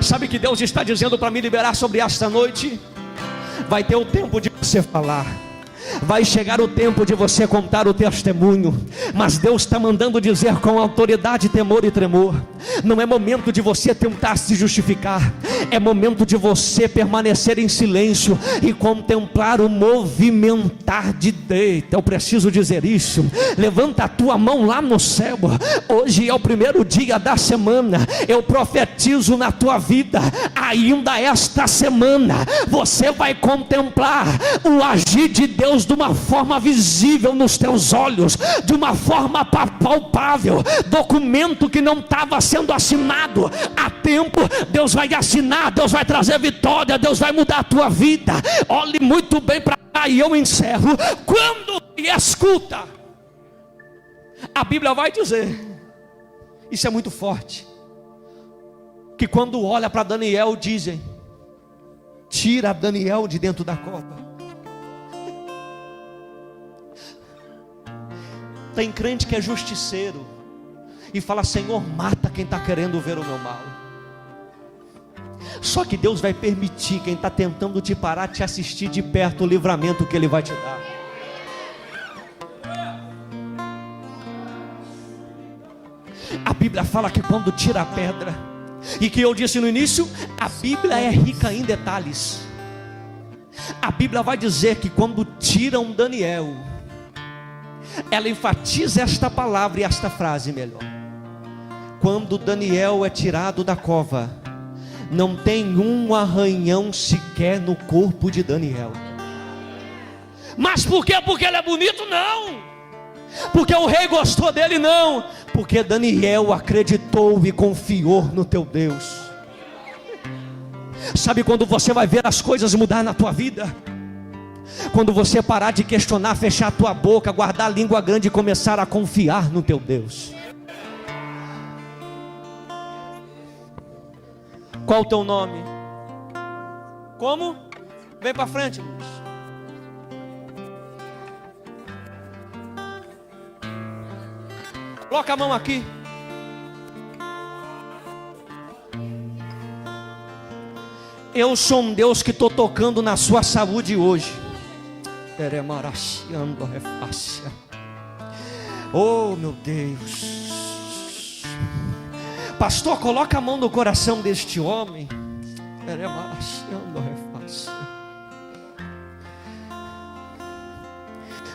Sabe que Deus está dizendo para me liberar sobre esta noite? Vai ter o tempo de você falar, vai chegar o tempo de você contar o testemunho, mas Deus está mandando dizer com autoridade, temor e tremor: não é momento de você tentar se justificar, é momento de você permanecer em silêncio e contemplar o movimentar de Deus. Eu preciso dizer isso. Levanta a tua mão lá no céu. Hoje é o primeiro dia da semana. Eu profetizo na tua vida a ainda esta semana você vai contemplar o agir de Deus de uma forma visível nos teus olhos, de uma forma palpável. Documento que não estava sendo assinado há tempo, Deus vai assinar, Deus vai trazer vitória, Deus vai mudar a tua vida. Olhe muito bem para cá e eu encerro. Quando escuta, a Bíblia vai dizer, isso é muito forte, que quando olha para Daniel dizem, tira Daniel de dentro da cova. Tem crente que é justiceiro e fala, Senhor, mata quem está querendo ver o meu mal. Só que Deus vai permitir quem está tentando te parar, te assistir de perto, o livramento que Ele vai te dar. A Bíblia fala que quando tira a pedra, e que eu disse no início, a Bíblia é rica em detalhes. A Bíblia vai dizer que quando tiram Daniel, ela enfatiza esta palavra e esta frase melhor. Quando Daniel é tirado da cova, não tem um arranhão sequer no corpo de Daniel. Mas por quê? Porque ele é bonito? Não. Porque o rei gostou dele? Não. Porque Daniel acreditou e confiou no teu Deus. Sabe quando você vai ver as coisas mudar na tua vida? Quando você parar de questionar, fechar a tua boca, guardar a língua grande e começar a confiar no teu Deus. Qual o teu nome? Como? Vem para frente, Luiz. Coloca a mão aqui. Eu sou um Deus que estou tocando na sua saúde hoje. Oh, meu Deus. Pastor, coloca a mão no coração deste homem.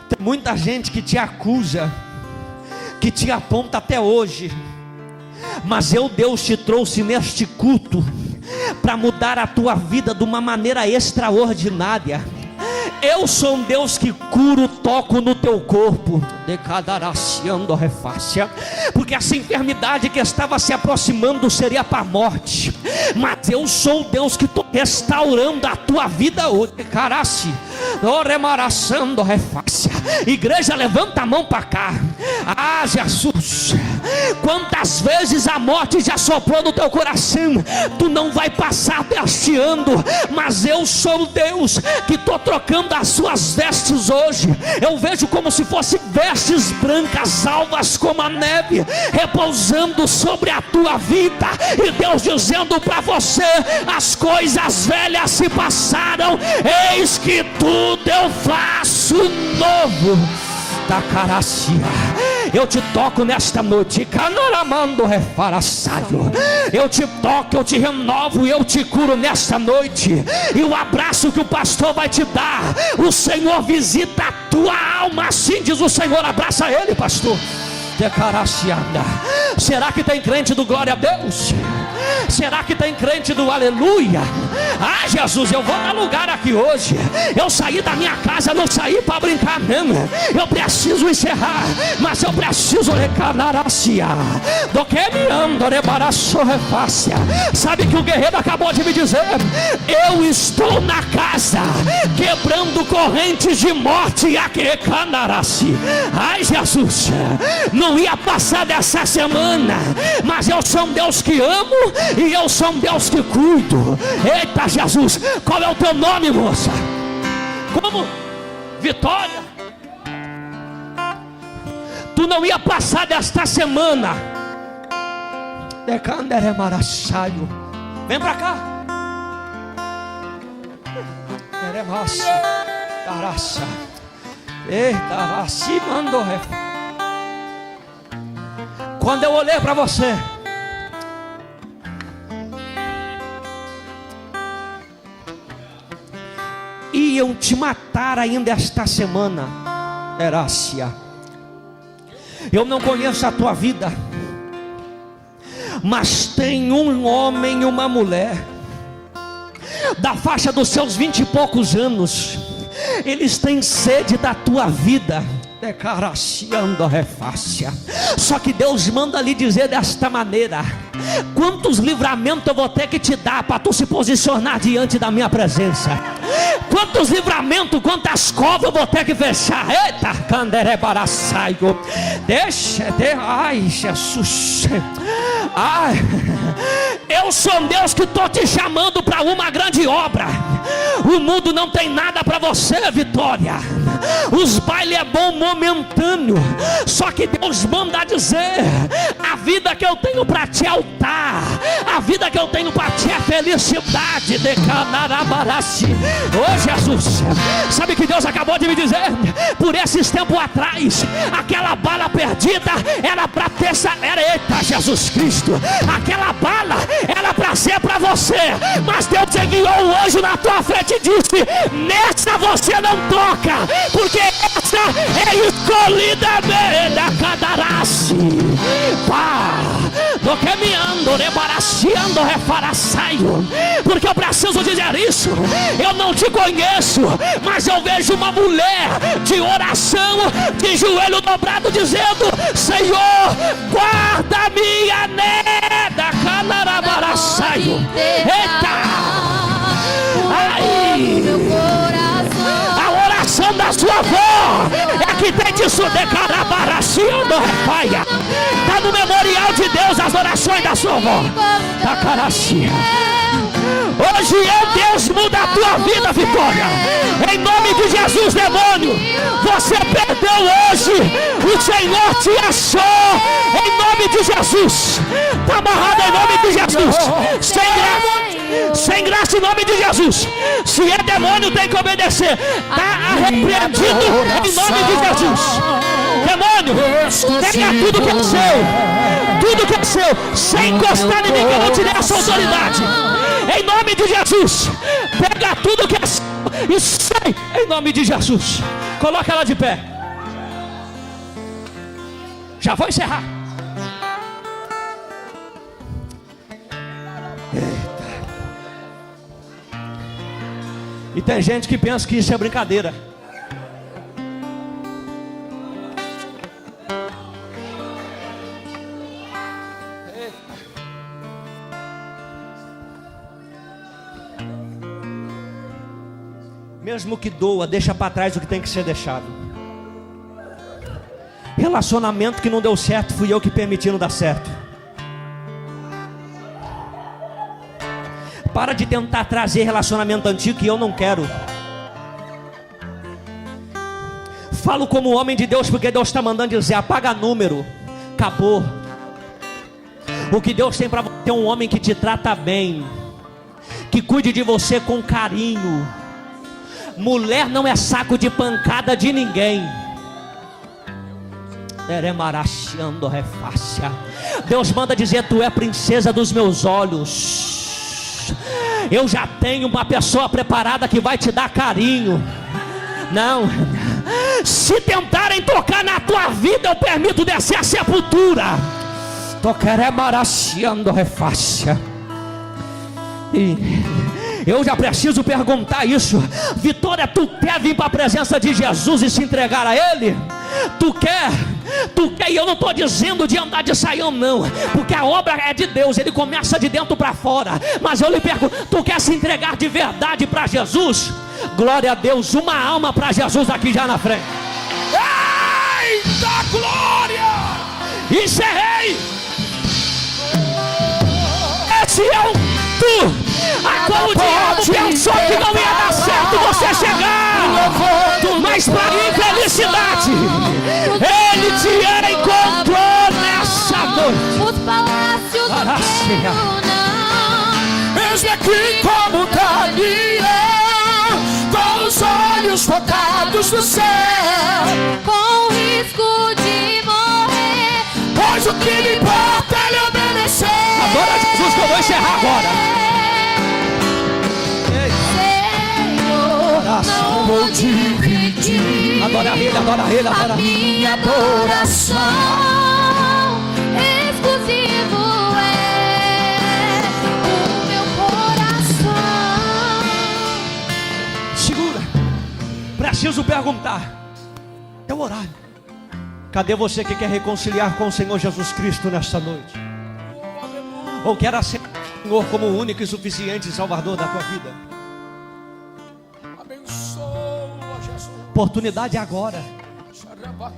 Tem muita gente que te acusa, que te aponta até hoje, mas Deus te trouxe neste culto para mudar a tua vida de uma maneira extraordinária. Eu sou um Deus que curo, toco no teu corpo, porque essa enfermidade que estava se aproximando seria para a morte, mas eu sou o Deus que estou restaurando a tua vida hoje. Igreja, levanta a mão para cá. Ah, Jesus, quantas vezes a morte já soprou no teu coração? Tu não vai passar deste ano, mas eu sou o Deus que estou trocando as suas vestes hoje. Eu vejo como se fossem vestes brancas, alvas como a neve, repousando sobre a tua vida, e Deus dizendo para você, as coisas velhas se passaram, eis que tudo eu faço novo. Da caracia, eu te toco nesta noite, eu te toco, eu te renovo, eu te curo nesta noite. E o abraço que o pastor vai te dar, o Senhor visita a tua alma, assim diz o Senhor. Abraça ele, pastor. Será que tem crente do glória a Deus? Será que tem crente do aleluia? Ah, Jesus, eu vou dar lugar aqui hoje. Eu saí da minha casa, não saí para brincar mesmo. Eu preciso encerrar, mas eu preciso recanaracia do que me ando refácia. Sabe que o guerreiro acabou de me dizer? Eu estou na casa, quebrando correntes de morte e aquecanaracia. Ai, Jesus, não ia passar dessa semana, mas eu sou um Deus que amo e eu sou um Deus que cuido. Eita, Jesus, qual é o teu nome, moça? Como? Vitória. Tu não ia passar desta semana. Vem pra cá. Eita, assim mandou. Quando eu olhei para você, iam te matar ainda esta semana, Herácia. Eu não conheço a tua vida, mas tem um homem e uma mulher da faixa dos seus 20 e poucos anos, eles têm sede da tua vida. Só que Deus manda lhe dizer desta maneira: quantos livramentos eu vou ter que te dar para tu se posicionar diante da minha presença? Quantos livramentos, quantas covas eu vou ter que fechar? Eita, canderebaraçaio. Ai, Jesus. Ai, eu sou um Deus que estou te chamando para uma grande obra. O mundo não tem nada para você, Vitória. Os bailes é bom momentâneo, só que Deus manda dizer: a vida que eu tenho para ti é altar, a vida que eu tenho para ti é felicidade. De Canarabaraci. Ô Jesus, sabe que Deus acabou de me dizer? Por esses tempos atrás, aquela bala perdida era para ter. Eita, Jesus Cristo, aquela bala era para ser para você, mas Deus enviou um anjo na tua frente e disse: nessa você não toca, porque essa é escolhida da Cadarace. Pá, do que me ando, rebaraciando, refaraçaio. Porque eu preciso dizer isso. Eu não te conheço, mas eu vejo uma mulher de oração, de joelho dobrado, dizendo: Senhor, guarda a minha neda, canarabaraçaio. Eita! Ai! A oração da sua avó é que tem disso de carabaraciando, repaia. Está no memorial de Deus as orações da sua avó. Da caracia. Hoje Deus muda a tua vida, Vitória. Em nome de Jesus, demônio, você perdeu hoje. O Senhor te achou. Em nome de Jesus. Está amarrado em nome de Jesus. Sem graça em nome de Jesus. Se é demônio, tem que obedecer. Está repreendido em nome de Jesus. Demônio, pega tudo que é seu. Tudo que é seu. Sem encostar em ninguém, não te dê essa autoridade. Em nome de Jesus. Pega tudo que é seu e sai em nome de Jesus. Coloca ela de pé. Já vou encerrar. Eita. E tem gente que pensa que isso é brincadeira. Mesmo que doa, deixa para trás o que tem que ser deixado. Relacionamento que não deu certo, fui eu que permiti não dar certo. Para de tentar trazer relacionamento antigo que eu não quero. Falo como homem de Deus, porque Deus está mandando dizer: apaga número, acabou. O que Deus tem para você é um homem que te trata bem, que cuide de você com carinho. Mulher não é saco de pancada de ninguém. Deus manda dizer: tu é princesa dos meus olhos. Eu já tenho uma pessoa preparada que vai te dar carinho. Não, se tentarem tocar na tua vida, eu permito descer a sepultura. Eu já preciso perguntar isso. Vitória, tu quer vir para a presença de Jesus e se entregar a Ele? Tu quer? E eu não estou dizendo de andar de saião não, porque a obra é de Deus, Ele começa de dentro para fora. Mas eu lhe pergunto, tu quer se entregar de verdade para Jesus? Glória a Deus, uma alma para Jesus aqui já na frente. Eita glória! Encerrei. Esse é o tu. Agora o diabo pensou que não ia dar certo você chegar, mas para infelicidade, Ele te encontrou nessa noite. Os palácios do reino não. Eis aqui como Daniel, com os olhos focados no céu, com risco de morrer, pois o que lhe importa é lhe obedecer. Adora Jesus que eu vou encerrar agora. Não vou dividir. Adora Ele, adora Ele, adora a minha adoração. Exclusivo é o meu coração. preciso perguntar, é o horário. Cadê você que quer reconciliar com o Senhor Jesus Cristo nesta noite? Ou quer aceitar o Senhor como o único e suficiente Salvador da tua vida? Oportunidade é agora.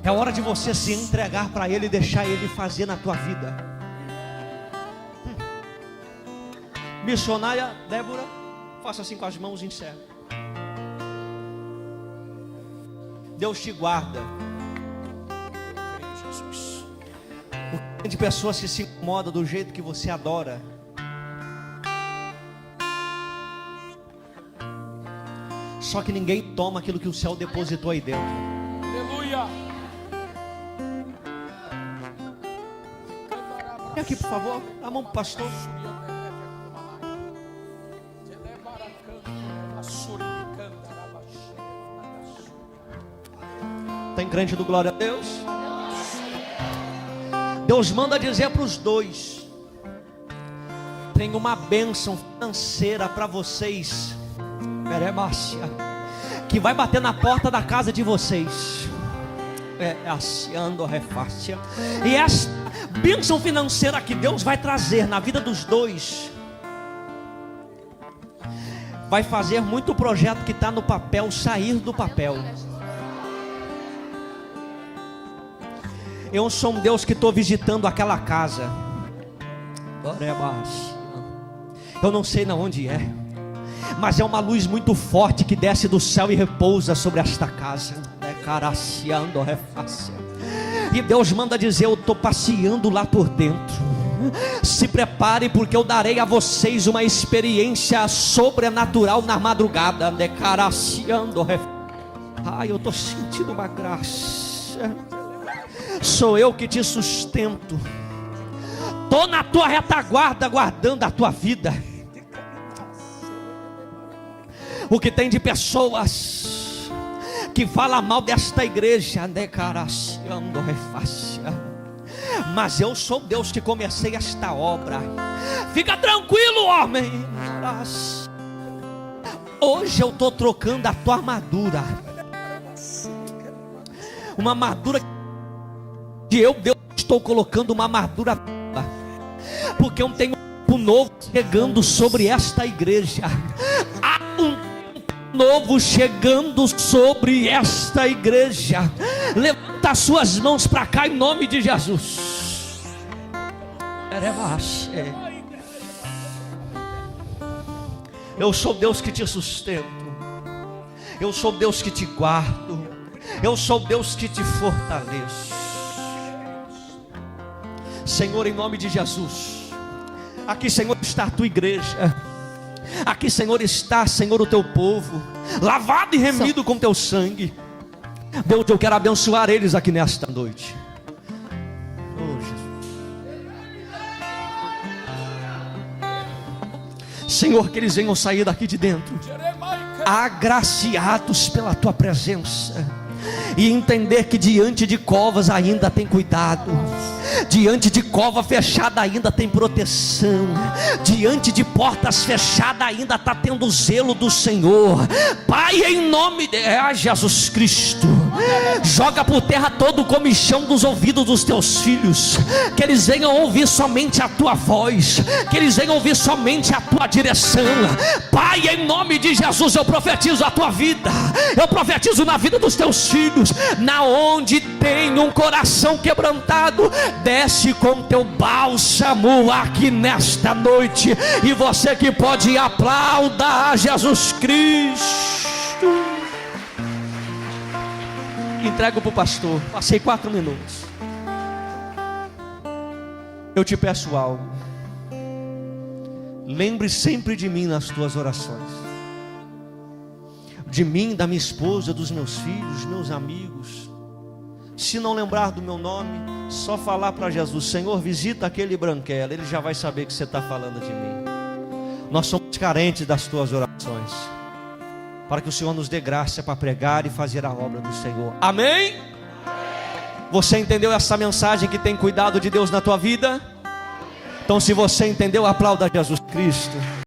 É hora de você se entregar para Ele e deixar Ele fazer na tua vida. Missionária Débora, faça assim com as mãos e encerra. Deus te guarda. O de pessoa se incomoda do jeito que você adora. Só que ninguém toma aquilo que o céu depositou aí dentro. Aleluia. Vem aqui, por favor. Dá a mão pro pastor. Tem crente do glória a Deus? Deus manda dizer para os dois: tem uma bênção financeira para vocês, que vai bater na porta da casa de vocês. E essa bênção financeira que Deus vai trazer na vida dos dois vai fazer muito projeto que está no papel sair do papel. Eu sou um Deus que estou visitando aquela casa. Eu não sei na onde é, mas é uma luz muito forte que desce do céu e repousa sobre esta casa. E Deus manda dizer: eu estou passeando lá por dentro. Se prepare, porque eu darei a vocês uma experiência sobrenatural na madrugada. Ai, eu estou sentindo uma graça. Sou eu que te sustento. Estou na tua retaguarda, guardando a tua vida. O que tem de pessoas que falam mal desta igreja, mas eu sou Deus que comecei esta obra. Fica tranquilo, homem. Hoje eu estou trocando a tua armadura. Uma armadura que eu, Deus, estou colocando uma armadura, porque eu tenho um tempo novo chegando sobre esta igreja. Há um tempo novo chegando sobre esta igreja. Levanta as suas mãos para cá em nome de Jesus. Eu sou Deus que te sustento. Eu sou Deus que te guardo. Eu sou Deus que te fortaleço. Senhor, em nome de Jesus, aqui, Senhor, está a tua igreja. Aqui, Senhor, está, Senhor, o teu povo, lavado e remido com teu sangue. Deus, eu quero abençoar eles aqui nesta noite. Oh, Jesus. Senhor, que eles venham sair daqui de dentro agraciados pela tua presença, e entender que diante de covas ainda tem cuidado, diante de cova fechada ainda tem proteção, diante de portas fechadas ainda está tendo o zelo do Senhor. Pai, em nome de Jesus Cristo, joga por terra todo o comichão dos ouvidos dos teus filhos, que eles venham ouvir somente a tua voz, que eles venham ouvir somente a tua direção. Pai, em nome de Jesus, eu profetizo a tua vida, eu profetizo na vida dos teus filhos. Na onde tem um coração quebrantado, desce com teu bálsamo aqui nesta noite. E você que pode aplaudar Jesus Cristo. Entrego para o pastor. Passei 4 minutos. Eu te peço algo. Lembre sempre de mim nas tuas orações. De mim, da minha esposa, dos meus filhos, meus amigos. Se não lembrar do meu nome, só falar para Jesus: Senhor, visita aquele branquelo. Ele já vai saber que você está falando de mim. Nós somos carentes das tuas orações, para que o Senhor nos dê graça para pregar e fazer a obra do Senhor. Amém? Você entendeu essa mensagem que tem cuidado de Deus na tua vida? Então, se você entendeu, aplauda Jesus Cristo.